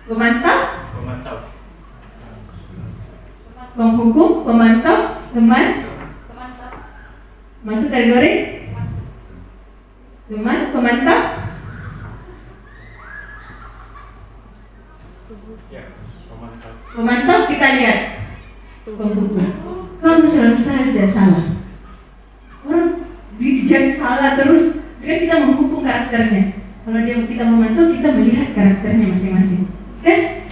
Pemantau, penghukum, pemantau, teman, masuk kategori teman, pemantau. Pemantau kita lihat penghukum. Kamu selalu saja salah. Orang dijudge salah terus, jadi kita menghukum karakternya. Kalau kita memantau, kita melihat karakternya masing-masing. Oke?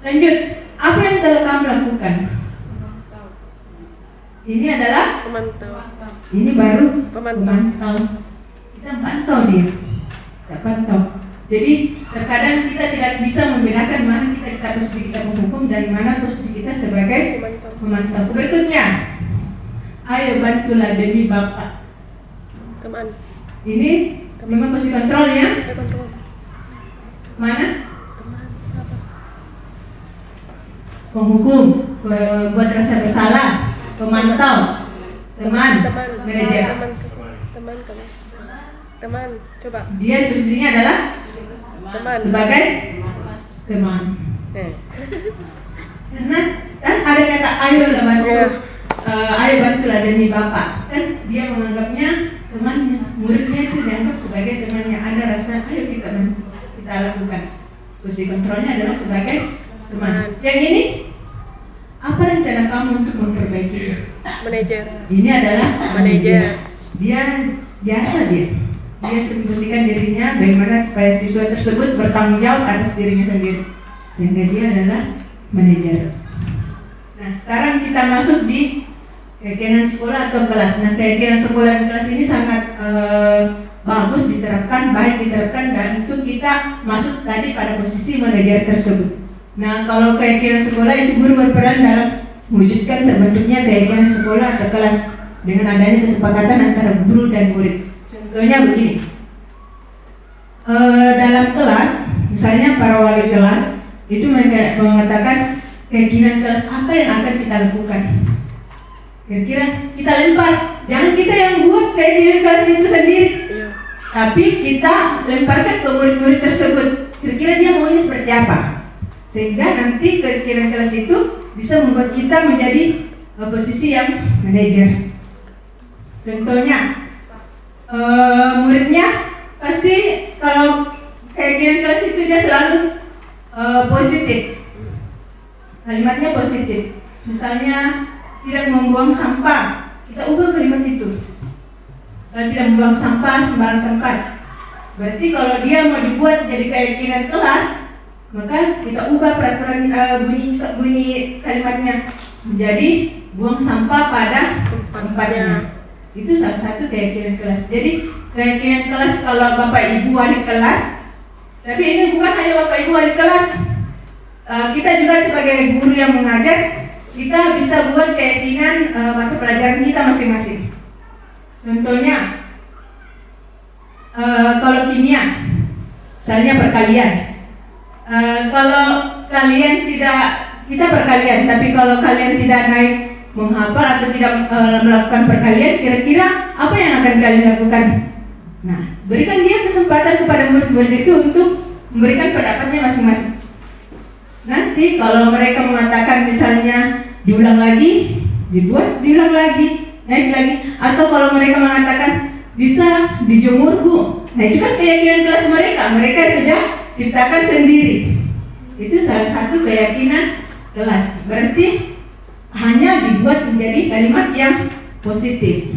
Lanjut. Apa yang telah kamu lakukan? Ini adalah Pemantau. ini baru Pemantau. pemantau. Kita pantau dia. Kita pantau. Jadi terkadang kita tidak bisa membedakan mana kita posisi kita menghukum dan mana posisi kita sebagai pemantau. Berikutnya, ayo bantulah demi Bapak. Teman. Ini memang posisi kontrolnya Kita kontrol. mana? Teman. Apa? Penghukum, buat rasa bersalah, pemantau, teman, Teman. manajer. Teman kamu. Teman. Coba. Dia posisinya adalah Teman. sebagai teman. Karena kan ada kata ayo lah bantu, Iya. ayo bantulah demi Bapak. Kan dia menganggapnya temannya, muridnya itu dianggap sebagai temannya. Ada rasa ayo kita bantu, kita lakukan. Posisi kontrolnya adalah sebagai teman. Yang ini apa rencana kamu untuk memperbaiki? Manajer. Ini adalah Manajer. Dia biasa dia memposisikan dirinya bagaimana supaya siswa tersebut bertanggung jawab atas dirinya sendiri, sehingga dia adalah manajer. Nah, sekarang kita masuk di keyakinan sekolah atau kelas. Nah, keyakinan sekolah dan kelas ini sangat bagus diterapkan, baik diterapkan, dan untuk kita masuk tadi pada posisi manajer tersebut. Nah, kalau keyakinan sekolah itu guru berperan dalam mewujudkan terbentuknya keyakinan sekolah atau kelas dengan adanya kesepakatan antara guru dan murid. Contohnya begini, dalam kelas, misalnya para wali kelas itu mereka mengatakan keyakinan kelas apa yang akan kita lakukan. Kira-kira kita lempar, jangan kita yang buat keyakinan kelas itu sendiri, tapi kita lemparkan ke murid-murid tersebut. Kira-kira dia maunya seperti apa, sehingga nanti keyakinan kelas itu bisa membuat kita menjadi posisi yang manajer. Contohnya, muridnya pasti kalau keyakinan kelas itu dia selalu positif, kalimatnya positif. Misalnya tidak membuang sampah, kita ubah kalimat itu. Misalnya tidak membuang sampah sembarang tempat. Berarti kalau dia mau dibuat jadi keyakinan kelas, maka kita ubah peraturan bunyi kalimatnya menjadi buang sampah pada tempatnya. Itu salah satu keyakinan kelas. Jadi keyakinan kelas kalau Bapak Ibu wali kelas, tapi ini bukan hanya Bapak Ibu wali kelas, kita juga sebagai guru yang mengajar, kita bisa buat keyakinan mata pelajaran kita masing-masing. Contohnya, kalau kimia, misalnya perkalian. Kalau kalian tidak, kita perkalian, tapi kalau kalian tidak naik menghafal atau tidak melakukan perkalian, kira-kira apa yang akan kalian lakukan? Nah, berikan dia kesempatan kepada murid-murid itu untuk memberikan pendapatnya masing-masing. Nanti kalau mereka mengatakan misalnya diulang lagi, diulang lagi, naik lagi. Atau kalau mereka mengatakan bisa dijemur Bu, nah itu kan keyakinan kelas mereka sudah ciptakan sendiri. Itu salah satu keyakinan kelas. Berarti hanya dibuat menjadi kalimat yang positif.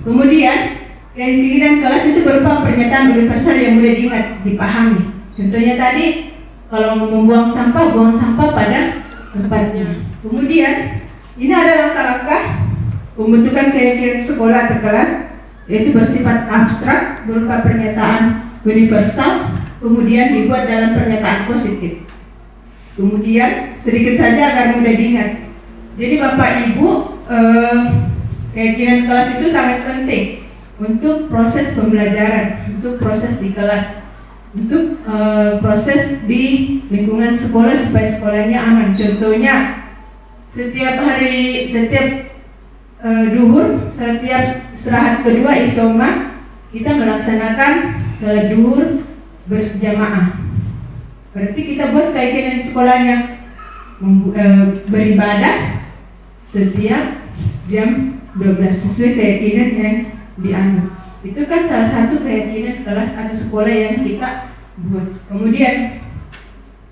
Kemudian keyakinan kelas itu berupa pernyataan universal yang mudah diingat, dipahami. Contohnya tadi, kalau membuang sampah, buang sampah pada tempatnya. Kemudian, ini ada langkah-langkah pembentukan keyakinan sekolah atau kelas, yaitu bersifat abstrak, berupa pernyataan universal, kemudian dibuat dalam pernyataan positif. Kemudian, sedikit saja agar mudah diingat. Jadi Bapak Ibu, keyakinan kelas itu sangat penting untuk proses pembelajaran, untuk proses di kelas, untuk proses di lingkungan sekolah supaya sekolahnya aman. Contohnya setiap hari, setiap duhur, setiap istirahat kedua isoma, kita melaksanakan sholat duhur berjamaah. Berarti kita buat keyakinan di sekolahnya, beribadah setiap jam 12 sesuai keyakinan yang dianut. Itu kan salah satu keyakinan kelas atau sekolah yang kita buat. Kemudian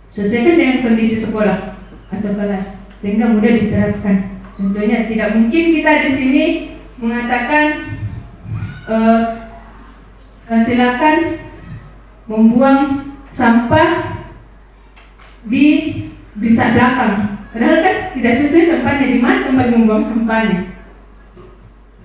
sesuaikan dengan kondisi sekolah atau kelas sehingga mudah diterapkan. Contohnya, tidak mungkin kita di sini mengatakan silakan membuang sampah di saat belakang. Padahal kan tidak sesuai tempatnya, di mana tempat membuang sampahnya.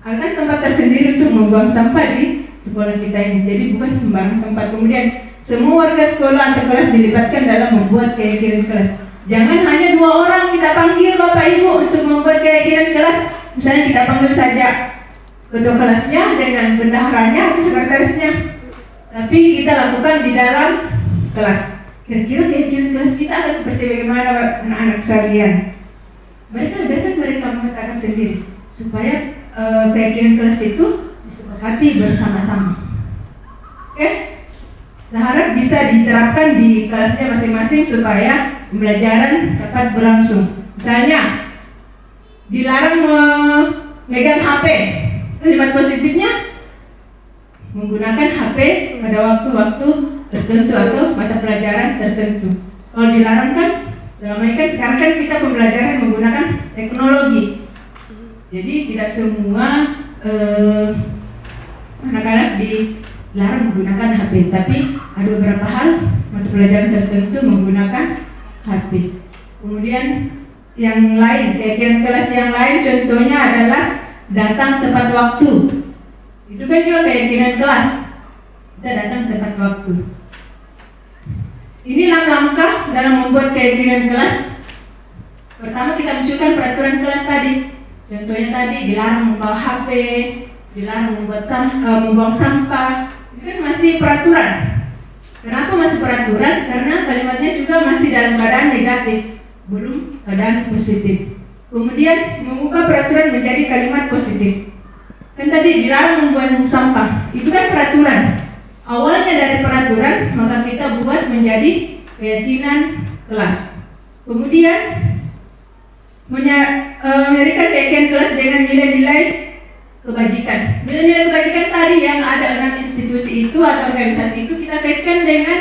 Ada tempat tersendiri untuk membuang sampah di sekolah kita ini. Jadi bukan sembarang tempat. Kemudian semua warga sekolah atau kelas dilibatkan dalam membuat keyakinan kelas. Jangan hanya 2 orang kita panggil Bapak Ibu untuk membuat keyakinan kelas. Misalnya kita panggil saja ketua kelasnya dengan bendaharanya atau sekretarisnya, tapi kita lakukan di dalam kelas. Kira-kira keyakinan kelas kita akan seperti bagaimana anak-anak sekalian? Mereka mengatakan sendiri supaya keyakinan kelas itu disepakati bersama-sama. Oke? Saya harap bisa diterapkan di kelasnya masing-masing supaya pembelajaran dapat berlangsung. Misalnya, dilarang memegang HP. Kalimat positifnya, menggunakan HP pada waktu-waktu tertentu atau mata pelajaran tertentu. Kalau dilarang kan, selama ini kan sekarang kan kita pembelajaran menggunakan teknologi. Jadi tidak semua anak-anak dilarang menggunakan HP, tapi ada beberapa hal mata pelajaran tertentu menggunakan HP. Kemudian yang lain, keyakinan kelas yang lain contohnya adalah datang tepat waktu. Itu kan juga keyakinan kelas. kita datang tepat waktu. Ini langkah dalam membuat keyakinan kelas. Pertama kita munculkan peraturan kelas tadi. Contohnya tadi dilarang membawa HP, dilarang membuang sampah. Itu kan masih peraturan. Kenapa masih peraturan? Karena kalimatnya juga masih dalam keadaan negatif, belum keadaan positif. Kemudian mengubah peraturan menjadi kalimat positif. Kan tadi dilarang membuang sampah. Itu kan peraturan. Awalnya dari peraturan, maka kita buat menjadi keyakinan kelas. Kemudian menjadikan keyakinan kelas dengan nilai-nilai kebajikan. Nilai-nilai kebajikan tadi yang ada 6 institusi itu atau organisasi itu kita kaitkan dengan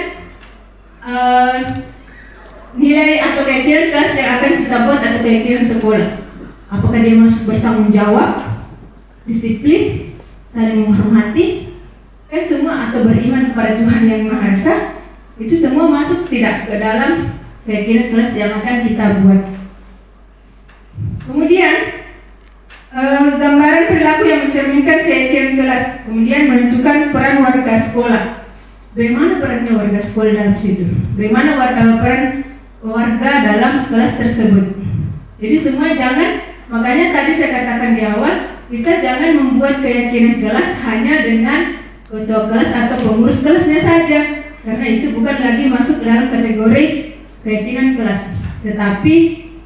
nilai atau keyakinan kelas yang akan kita buat atau keyakinan sekolah. Apakah dia masuk bertanggung jawab, disiplin, saling menghormati, kan semua, atau beriman kepada Tuhan yang Maha Esa. Itu semua masuk tidak ke dalam keyakinan kelas yang akan kita buat. Kemudian gambaran perilaku yang mencerminkan keyakinan kelas. Kemudian menentukan peran warga sekolah. Bagaimana perannya warga sekolah dalam situ? Bagaimana peran warga dalam kelas tersebut? Jadi semua jangan, makanya tadi saya katakan di awal, kita jangan membuat keyakinan kelas hanya dengan ketua kelas atau pengurus kelasnya saja, karena itu bukan lagi masuk dalam kategori keyakinan kelas, tetapi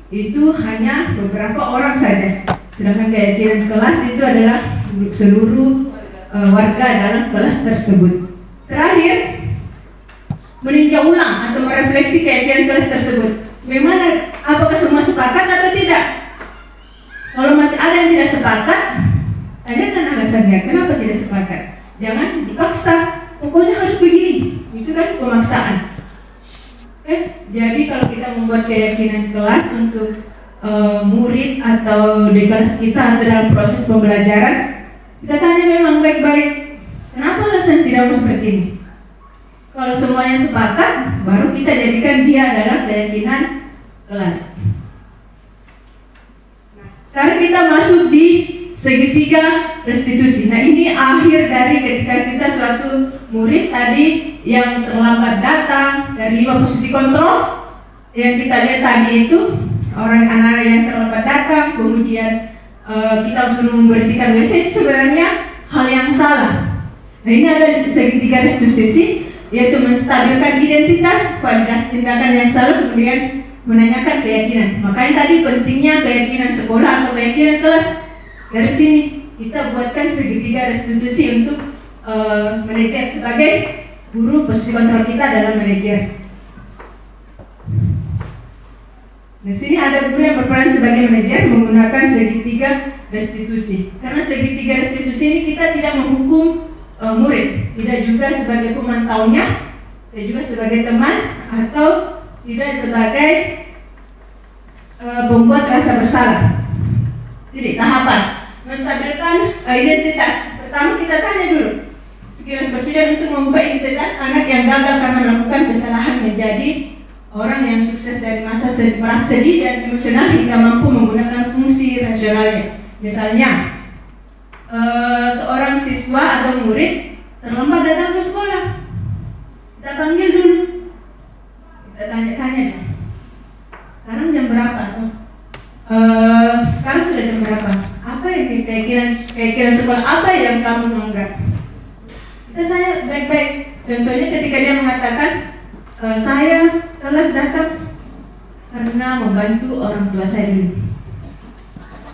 itu hanya beberapa orang saja. Sedangkan keyakinan kelas itu adalah seluruh warga dalam kelas tersebut. Terakhir, meninjau ulang atau merefleksi keyakinan kelas tersebut. Bagaimana, apakah semua sepakat atau tidak? Kalau masih ada yang tidak sepakat, tanyakan alasannya kenapa tidak sepakat. Jangan dipaksa, pokoknya harus begini. Itu kan pemaksaan. Jadi kalau kita membuat keyakinan kelas untuk murid atau di kelas kita atau dalam proses pembelajaran, kita tanya memang baik-baik, kenapa alasan tidak mau seperti ini? Kalau semuanya sepakat, baru kita jadikan dia adalah keyakinan kelas. Sekarang kita masuk di segitiga restitusi. Nah, ini akhir dari ketika kita suatu murid tadi yang terlambat datang dari 5 posisi kontrol yang kita lihat tadi itu, orang anak yang terlambat datang, kemudian kita suruh membersihkan WC, itu sebenarnya hal yang salah. Nah, ini ada segitiga restitusi, yaitu menstabilkan identitas, kualitas tindakan yang salah, kemudian menanyakan keyakinan. Makanya tadi pentingnya keyakinan sekolah atau keyakinan kelas. Dari sini kita buatkan segitiga restitusi untuk manajer sebagai guru, posisi kontrol kita dalam manajer. Di sini ada guru yang berperan sebagai manajer menggunakan segitiga restitusi. Karena segitiga restitusi ini kita tidak menghukum murid, tidak juga sebagai pemantaunya, tidak juga sebagai teman, atau tidak sebagai pembuat rasa bersalah. Jadi tahapan menstabilkan identitas. Pertama kita tanya dulu sekilas bertujuan untuk mengubah identitas anak yang gagal karena melakukan kesalahan menjadi orang yang sukses dari masa merasa sedih dan emosional hingga mampu menggunakan fungsi rasionalnya. Misalnya seorang siswa atau murid terlambat datang ke sekolah, kita panggil dulu, kita tanya-tanya, sekarang jam berapa? Sekarang sudah jam berapa? Apa ini keyakinan sekolah apa yang kamu menganggap? Kita tanya baik-baik. Contohnya ketika dia mengatakan saya telah datang karena membantu orang tua saya dulu.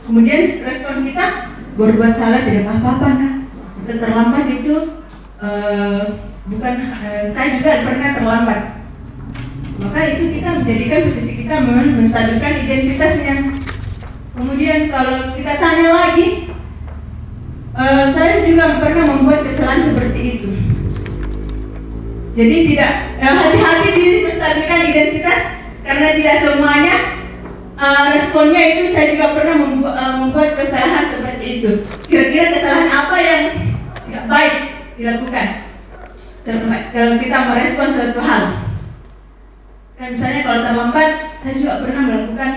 Kemudian respon kita, berbuat salah tidak apa-apa, nah. Kita terlambat itu bukan saya juga pernah terlambat. Maka itu kita menjadikan posisi kita menstabilkan identitasnya. Kemudian kalau kita tanya lagi, saya juga pernah membuat kesalahan seperti itu. Jadi tidak hati-hati di menstabilkan identitas, karena tidak semuanya responnya itu saya juga pernah membuat kesalahan seperti itu. Kira-kira kesalahan apa yang tidak baik dilakukan kalau kita merespon suatu hal? Kan misalnya kalau terlambat, saya juga pernah melakukan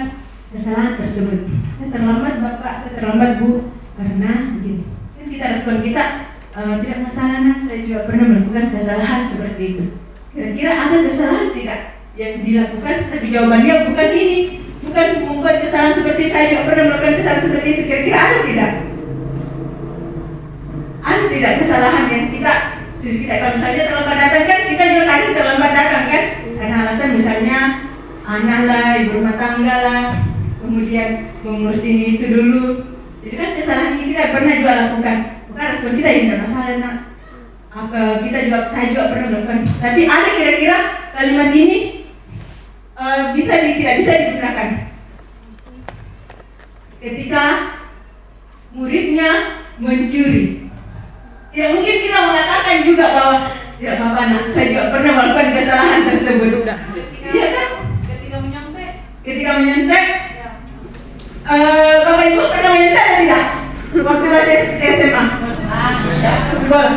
kesalahan tersebut. Saya terlambat Bapak, saya terlambat Bu, karena begini. Kan kita respon kita tidak masalah nak, saya juga pernah melakukan kesalahan seperti itu. Kira-kira ada kesalahan tidak yang dilakukan? Tapi jawabannya bukan ini, bukan membuat kesalahan seperti saya juga pernah melakukan kesalahan seperti itu. Kira-kira ada tidak? Ada tidak kesalahan yang kita kalau misalnya terlambat datang kan, kita juga kadang terlambat datang kan, karena alasan misalnya anak lah, ibu rumah tangga lah, kemudian mengurus ini itu dulu. Itu kan kesalahan yang kita pernah juga lakukan. Bukan respon kita ya tidak masalah nak. Saya juga pernah melakukan. Tapi ada kira-kira kalimat ini tidak bisa digunakan ketika muridnya mencuri. Tidak mungkin kita mengatakan juga bahwa tidak apa-apa nak, saya juga pernah melakukan kesalahan tersebut. Iya kan? Ketika menyontek, Bapak Ibu pernah menyontek atau tidak? Waktu masih SMA? Sekolah?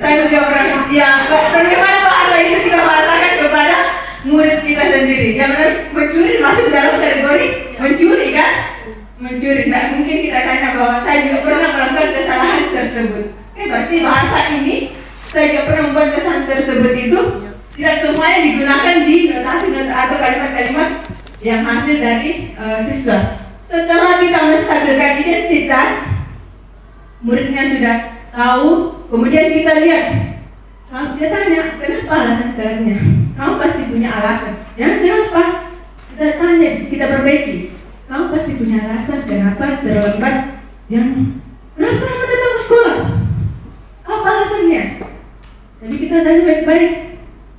Saya juga pernah. Ya, bagaimana bahasa itu kita bahasakan kepada murid kita sendiri? Yang benar mencuri masuk dalam kategori mencuri kan? Mencuri. Tidak mungkin kita tanya bahwa saya juga pernah melakukan kesalahan tersebut. Berarti bahasa ini saya juga pernah membuat kesalahan tersebut itu tidak semuanya digunakan di notasi atau kalimat-kalimat yang hasil dari siswa. Setelah kita menstabilkan identitas, muridnya sudah tahu, kemudian kita lihat. Kita tanya, kenapa alasan telatnya? Kamu pasti punya alasan. Dan kenapa? Kita tanya, kita perbaiki. Kamu pasti punya alasan kenapa terlambat. Kenapa kamu datang ke sekolah? Apa alasannya? Tapi kita tanya baik-baik.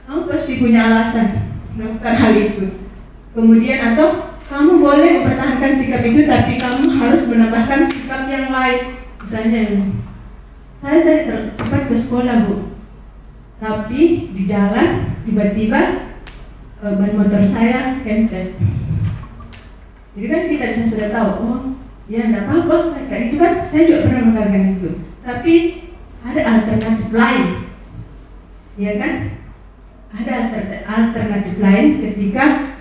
Kamu pasti punya alasan melakukan hal itu. Kemudian atau kamu boleh mempertahankan sikap itu, tapi kamu harus menambahkan sikap yang lain. Misalnya, saya tadi cepat ke sekolah Bu, tapi di jalan tiba-tiba ban motor saya kempes. Jadi kan kita bisa sudah tahu, oh ya enggak apa-apa, kayak itu kan saya juga pernah melakukan itu. Tapi ada alternatif lain, ya kan? Ada alternatif lain ketika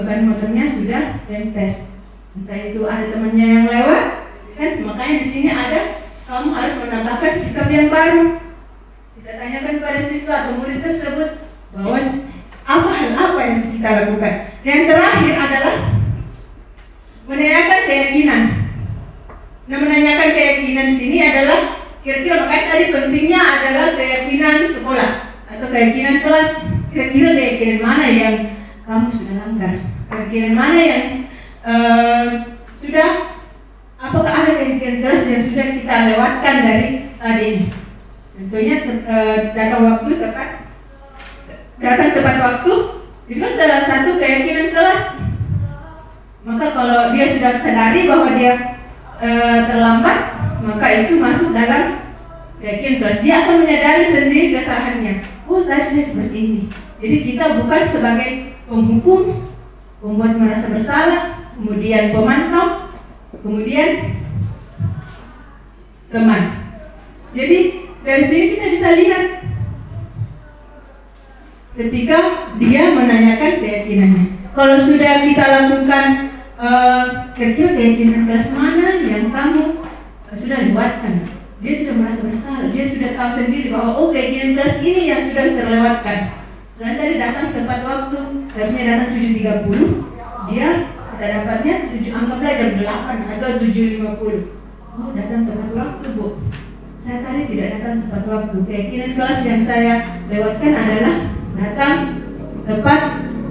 ban motornya sudah kempes. Entah itu ada temannya yang lewat, kan? Makanya di sini ada kamu harus menambahkan sikap yang baru. Kita tanyakan pada siswa atau murid tersebut bahwa hal apa yang kita lakukan. Yang terakhir adalah menanyakan keyakinan. Nah, menanyakan keyakinan sini adalah kira-kira makanya tadi pentingnya adalah keyakinan sekolah atau keyakinan kelas. Kira-kira keyakinan mana yang kamu sudah langgar? Keyakinan mana yang apakah ada keyakinan kelas yang sudah kita lewatkan dari tadi ini? Contohnya datang tepat waktu, itu kan salah satu keyakinan kelas. Maka kalau dia sudah sadari bahwa dia terlambat, maka itu masuk dalam keyakinan kelas. Dia akan menyadari sendiri kesalahannya. Oh, saya seperti ini. Jadi kita bukan sebagai penghukum, membuat merasa bersalah, kemudian pemantau, kemudian teman. Jadi dari sini kita bisa lihat ketika dia menanyakan keyakinannya. Kalau sudah kita lakukan kira-kira keyakinan kelas mana yang kamu sudah lewatkan, dia sudah merasa bersalah, dia sudah tahu sendiri bahwa oh keyakinan kelas ini yang sudah terlewatkan. Misalnya tadi datang tepat waktu, harusnya datang 7.30, dia kita dapatnya anggaplah jam 8 atau 7.50. Oh datang tepat waktu Bu, saya tadi tidak datang tepat waktu. Keyakinan kelas yang saya lewatkan adalah datang tepat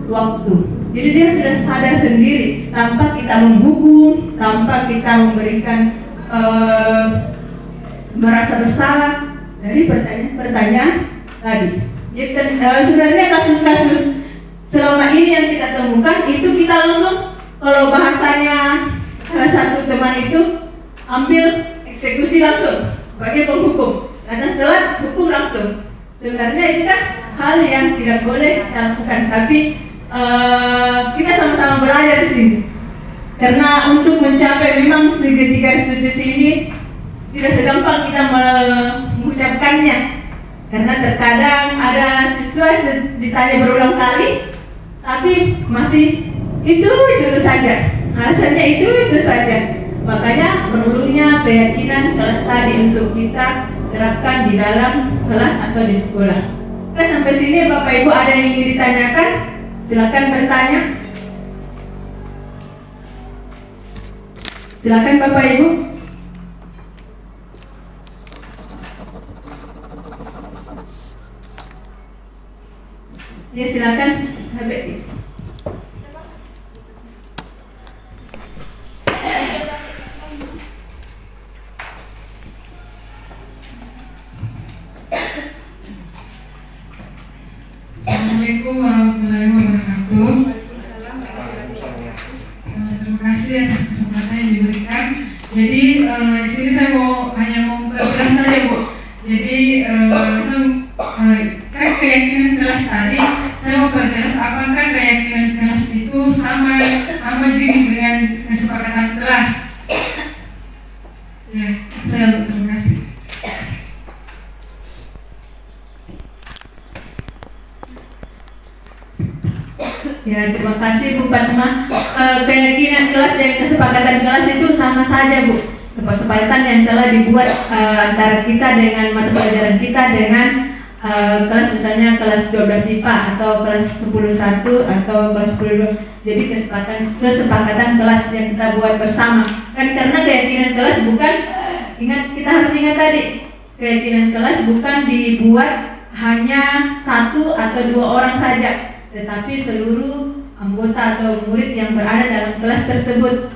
waktu. Jadi dia sudah sadar sendiri tanpa kita menghukum, tanpa kita memberikan merasa bersalah dari pertanyaan-pertanyaan tadi. Jadi sebenarnya kasus-kasus selama ini yang kita temukan itu kita langsung, kalau bahasanya salah satu teman itu ambil eksekusi langsung sebagai penghukum, datang telat hukum langsung. Sebenarnya itu kan hal yang tidak boleh kita lakukan, tapi kita sama-sama belajar di sini. Karena untuk mencapai memang segitiga restitusi ini tidak segampang kita mengucapkannya. Karena terkadang ada siswa ditanya berulang kali, tapi masih itu saja. Alasannya itu saja. Makanya perlunya keyakinan kelas tadi untuk kita terapkan di dalam kelas atau di sekolah. Oke, sampai sini Bapak Ibu ada yang ingin ditanyakan? Silakan bertanya. Silakan Bapak Ibu. Ya silakan. Habis. Assalamualaikum warahmatullahi wabarakatuh. Terima kasih atas kesempatan yang diberikan. Jadi di sini saya hanya mau memperjelas saja Bu. Jadi kan keyakinan kelas tadi saya mau perjelas apakah keyakinan kelas itu sama jenis dengan kesepakatan kelas. Ya, terima kasih. Ya, terima kasih Bu Fatma. Keyakinan kelas dan kesepakatan kelas itu sama saja Bu. Kesepakatan yang telah dibuat antara kita dengan mata pelajaran kita dengan kelas, misalnya kelas 12 IPA atau kelas 10.1 atau kelas 10.2. Jadi kesepakatan kelas yang kita buat bersama. Kan karena keyakinan kelas bukan, kita harus ingat tadi, keyakinan kelas bukan dibuat hanya 1 atau 2 orang saja, tetapi seluruh anggota atau murid yang berada dalam kelas tersebut.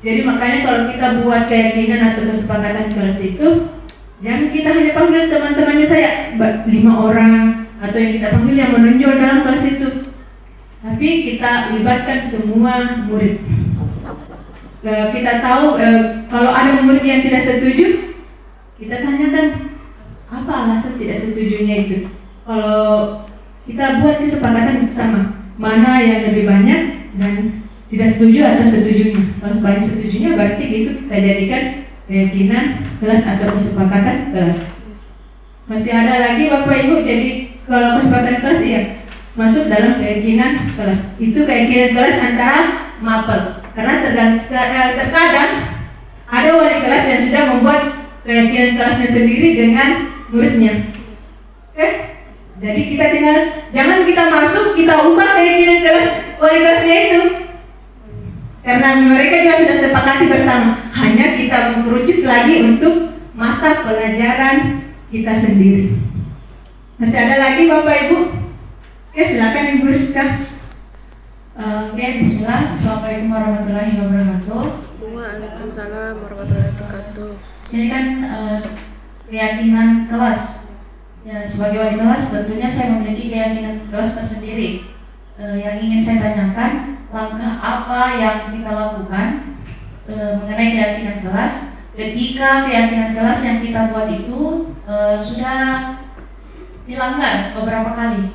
Jadi makanya kalau kita buat keyakinan atau kesepakatan kelas itu, jangan kita hanya panggil teman-temannya saya 5 orang atau yang kita panggil yang menonjol dalam kelas itu, tapi kita libatkan semua murid. Kita tahu kalau ada murid yang tidak setuju, kita tanyakan apa alasan tidak setujunya itu. Kalau kita buat kesepakatan bersama, mana yang lebih banyak dan tidak setuju atau setujunya. Kalau banyak setujunya berarti itu kita jadikan keyakinan kelas atau kesepakatan kelas. Masih ada lagi Bapak Ibu, jadi kalau kesepakatan kelas ya masuk dalam keyakinan kelas. Itu keyakinan kelas antara mapel. Karena terkadang ada wali kelas yang sudah membuat keyakinan kelasnya sendiri dengan muridnya. Oke? Jadi kita tinggal, jangan kita masuk, kita ubah keyakinan kelas wali kelasnya itu. Karena mereka juga sudah sepakati bersama. Hanya kita mengerucut lagi untuk mata pelajaran kita sendiri. Masih ada lagi Bapak Ibu? Oke, silakan Ibu Rizka. Oke, bismillah. Assalamualaikum warahmatullahi wabarakatuh. Waalaikumsalam warahmatullahi wabarakatuh. Sini kan keyakinan kelas. Ya, sebagai wali kelas tentunya saya memiliki keyakinan kelas tersendiri. Yang ingin saya tanyakan, langkah apa yang kita lakukan mengenai keyakinan kelas ketika keyakinan kelas yang kita buat itu sudah dilanggar beberapa kali.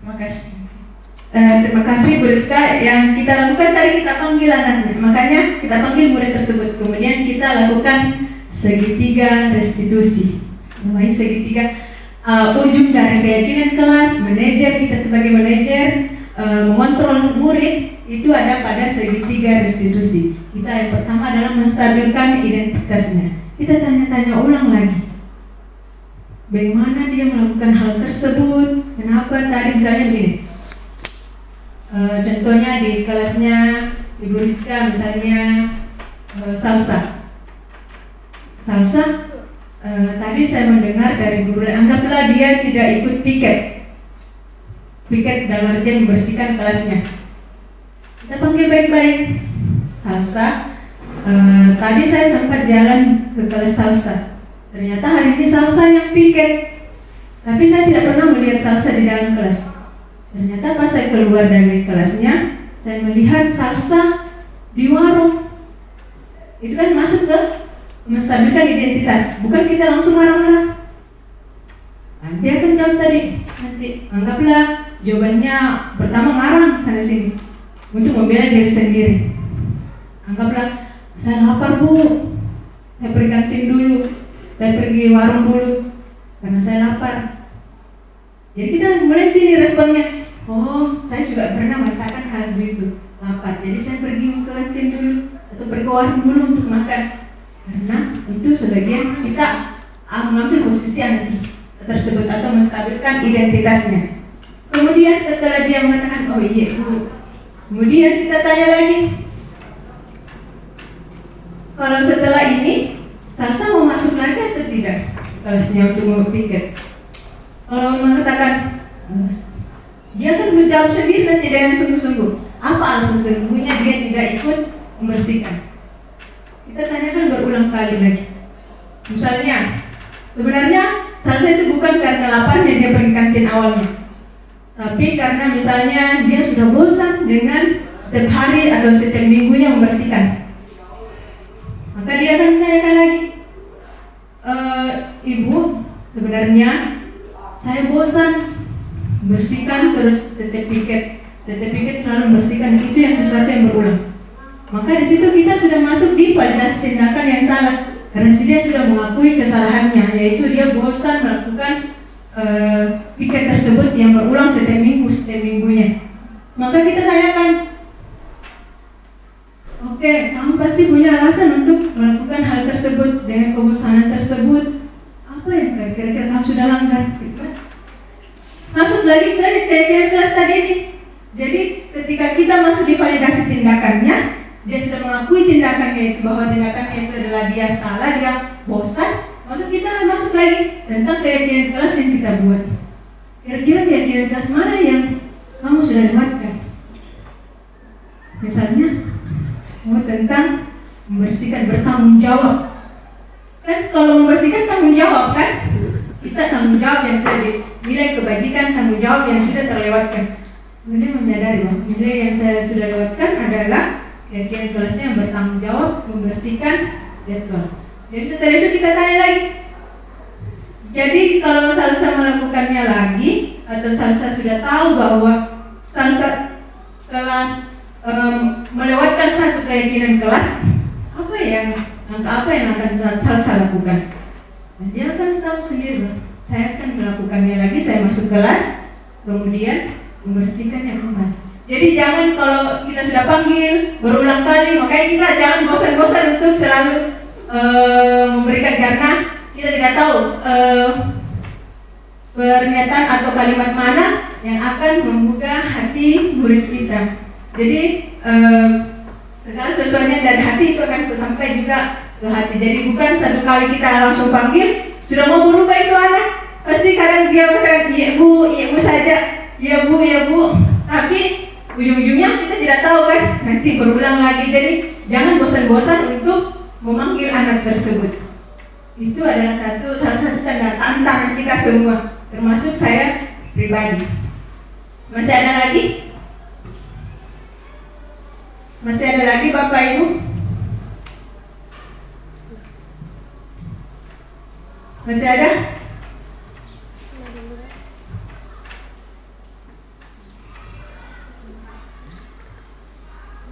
Terima kasih. Terima kasih Bu Rizka. Yang kita lakukan tadi kita panggil anaknya, makanya kita panggil murid tersebut. Kemudian kita lakukan segitiga restitusi. Namanya segitiga ujung dari keyakinan kelas. Manajer kita sebagai manajer mengontrol murid itu ada pada segitiga restitusi. Kita yang pertama adalah menstabilkan identitasnya. Kita tanya-tanya ulang lagi, bagaimana dia melakukan hal tersebut, kenapa tadi misalnya begini. Contohnya di kelasnya Ibu Rizka misalnya salsa. Tadi saya mendengar dari guru, anggaplah dia tidak ikut piket dalam artian membersihkan kelasnya. Kita panggil baik-baik. Salsa, tadi saya sempat jalan ke kelas salsa. Ternyata hari ini salsa yang piket, tapi saya tidak pernah melihat salsa di dalam kelas. Ternyata pas saya keluar dari kelasnya, saya melihat salsa di warung. Itu kan masuk ke menstabilkan identitas. Bukan kita langsung marah-marah. Nanti akan jawab tadi. Nanti anggaplah jawabannya pertama ngarang sana sini untuk membela diri sendiri. Anggaplah saya lapar Bu, saya pergi kantin dulu, saya pergi warung dulu karena saya lapar. Jadi kita mulai sini responnya. Oh, saya juga pernah merasakan hal itu, lapar. Jadi saya pergi ke kantin dulu, atau berkeluar dulu untuk makan, karena itu sebagian kita mengambil posisi anak tersebut atau menstabilkan identitasnya. Kemudian setelah dia mengatakan, oh iya Bu, kemudian kita tanya lagi, kalau setelah ini Salsa mau masuk lagi atau tidak kelasnya untuk mau piket. Kalau mengatakan, dia akan menjawab sendiri nanti dengan sungguh-sungguh apa alasan sesungguhnya dia tidak ikut membersihkan. Kita tanyakan berulang kali lagi. Misalnya, sebenarnya Salsa itu bukan karena laparnya dia pergi kantin awalnya, tapi karena misalnya dia sudah bosan dengan setiap hari atau setiap minggunya membersihkan. Maka dia akan menanyakan lagi, Ibu, sebenarnya saya bosan bersihkan terus setiap piket selalu membersihkan, itu yang sesuatu yang berulang. Maka di situ kita sudah masuk di validasi tindakan yang salah, karena dia sudah mengakui kesalahannya, yaitu dia bosan melakukan piket tersebut yang berulang setiap minggunya. Maka kita tanyakan, oke, kamu pasti punya alasan untuk melakukan hal tersebut dengan kebosanan tersebut. Apa yang kira-kira kamu sudah langgar? Masuk lagi ke kelas tadi ini. Jadi ketika kita masuk di validasi tindakannya, dia sudah mengakui tindakannya itu, bahwa tindakannya itu adalah dia salah, dia bosan. Maka kita masuk lagi tentang keyakinan kelas yang kita buat. Kira-kira keyakinan kelas mana yang kamu sudah lewatkan? Misalnya, tentang membersihkan, bertanggung jawab. Kan kalau membersihkan tanggung jawab kan? Kita tanggung jawab yang sudah dinilai kebajikan, tanggung jawab yang sudah terlewatkan. Kemudian menyadari bahwa nilai yang saya sudah lewatkan adalah keyakinan kelasnya yang bertanggung jawab membersihkan jadwal. Jadi setelah itu kita tanya lagi. Jadi kalau Salsa melakukannya lagi, atau Salsa sudah tahu bahwa Salsa telah melewatkan satu keyakinan kelas, apa yang akan Salsa lakukan? Dan dia akan tahu sendiri, saya akan melakukannya lagi, saya masuk kelas, kemudian membersihkannya kembali. Jadi jangan kalau kita sudah panggil berulang kali, makanya kita jangan bosan-bosan untuk selalu memberikan, karena kita tidak tahu pernyataan atau kalimat mana yang akan membuka hati murid kita. Jadi segala sesuatunya dari hati itu akan sampai juga ke hati. Jadi bukan satu kali kita langsung panggil sudah mau berubah itu anak, pasti kadang dia kata iya bu saja, iya bu, tapi ujung-ujungnya kita tidak tahu kan, nanti berulang lagi. Jadi jangan bosan-bosan untuk memanggil anak tersebut. Itu adalah salah satu standar tantangan kita semua, termasuk saya pribadi. Masih ada lagi? Masih ada lagi Bapak Ibu? Masih ada?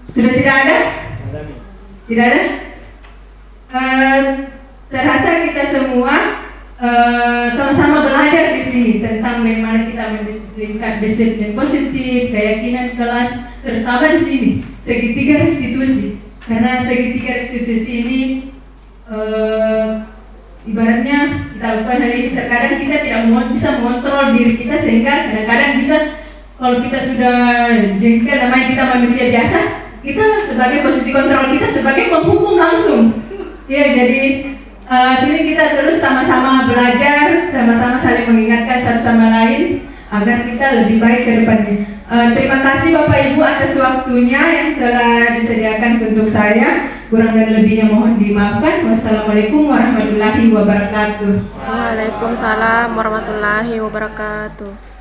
Sudah tidak ada? Tidak ada? Saya rasa kita semua sama-sama belajar di sini tentang bagaimana kita mendisiplinkan disiplin positif, keyakinan kelas, terutama di sini segitiga restitusi. Karena segitiga restitusi ini ibaratnya kita lakukan hari ini, terkadang kita tidak bisa mengontrol diri kita, sehingga kadang-kadang bisa kalau kita sudah jengkel, namanya kita manusia biasa, kita sebagai posisi kontrol kita sebagai penghukum langsung. Ya, jadi sini kita terus sama-sama belajar, sama-sama saling mengingatkan satu sama lain agar kita lebih baik ke depannya. Terima kasih Bapak Ibu atas waktunya yang telah disediakan untuk saya. Kurang dan lebihnya mohon dimaafkan. Wassalamualaikum warahmatullahi wabarakatuh. Waalaikumsalam warahmatullahi wabarakatuh.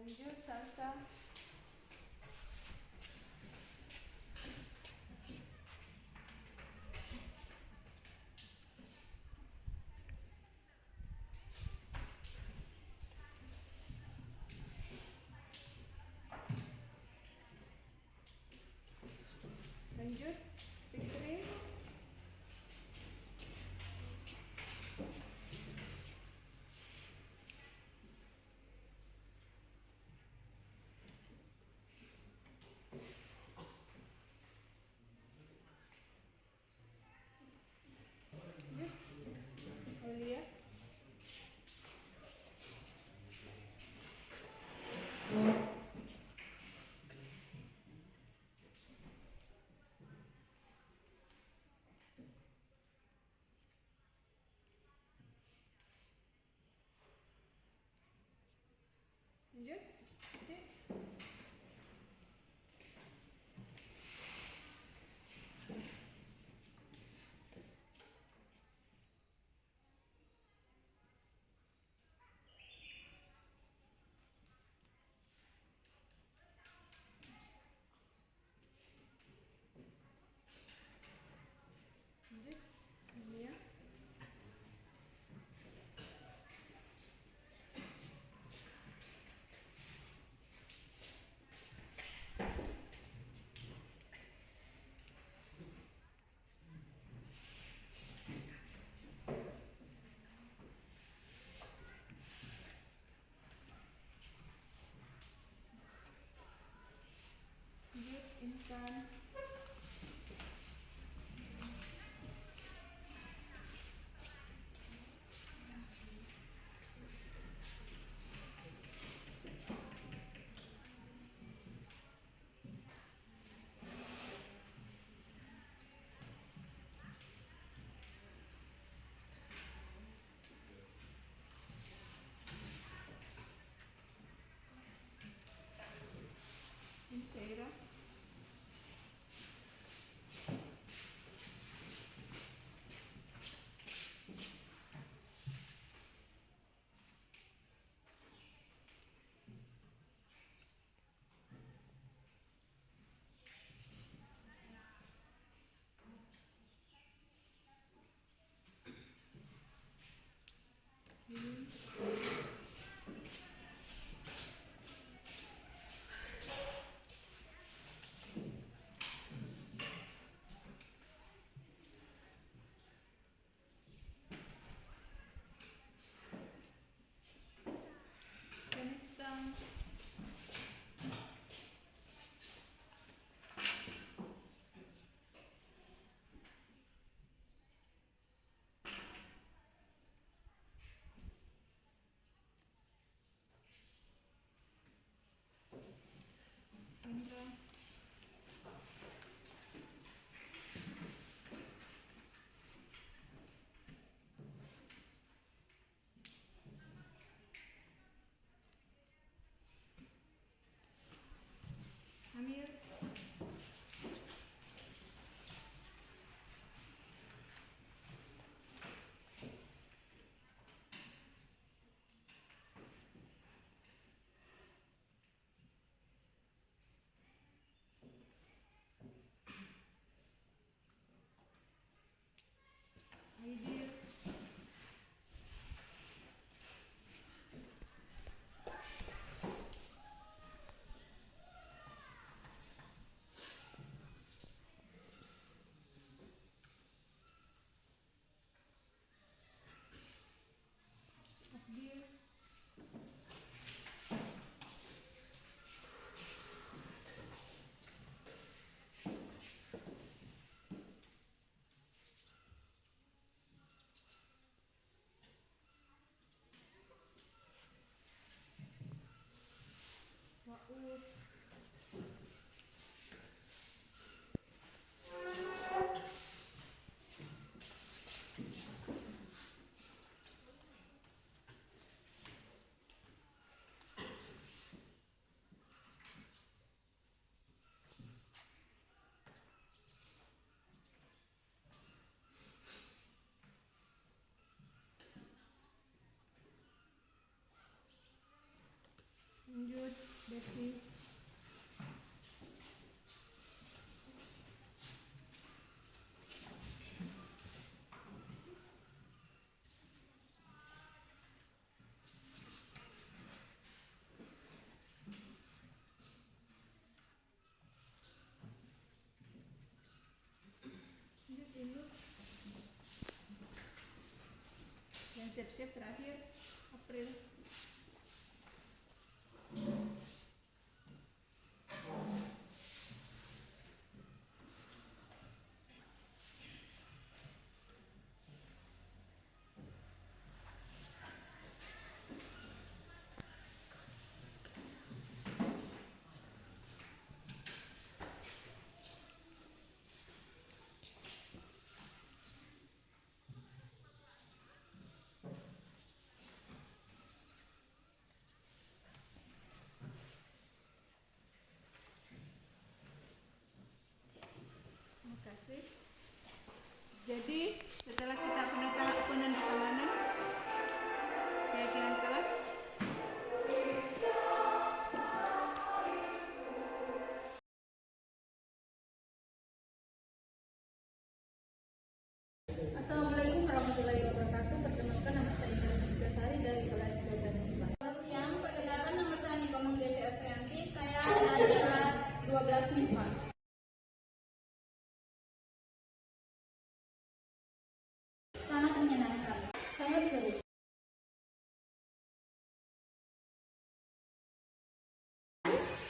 Lanjut salsa. Lanjut Fikri. terakhir April. Terima kasih. Jadi setelah kita penandatanganan keyakinan kelas, Assalamualaikum warahmatullahi wabarakatuh. Perkenalkan, nama saya Indah Sari dari kelas 12 IPA. Selamat siang, perkenalkan nama saya Nikomang Desi Afrianti. Saya dari kelas 12 MIPA. Sangat menyenangkan, sangat seru.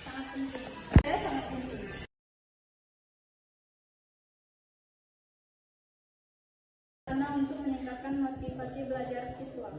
Sangat penting. Saya sangat penting. Karena untuk meningkatkan motivasi belajar siswa.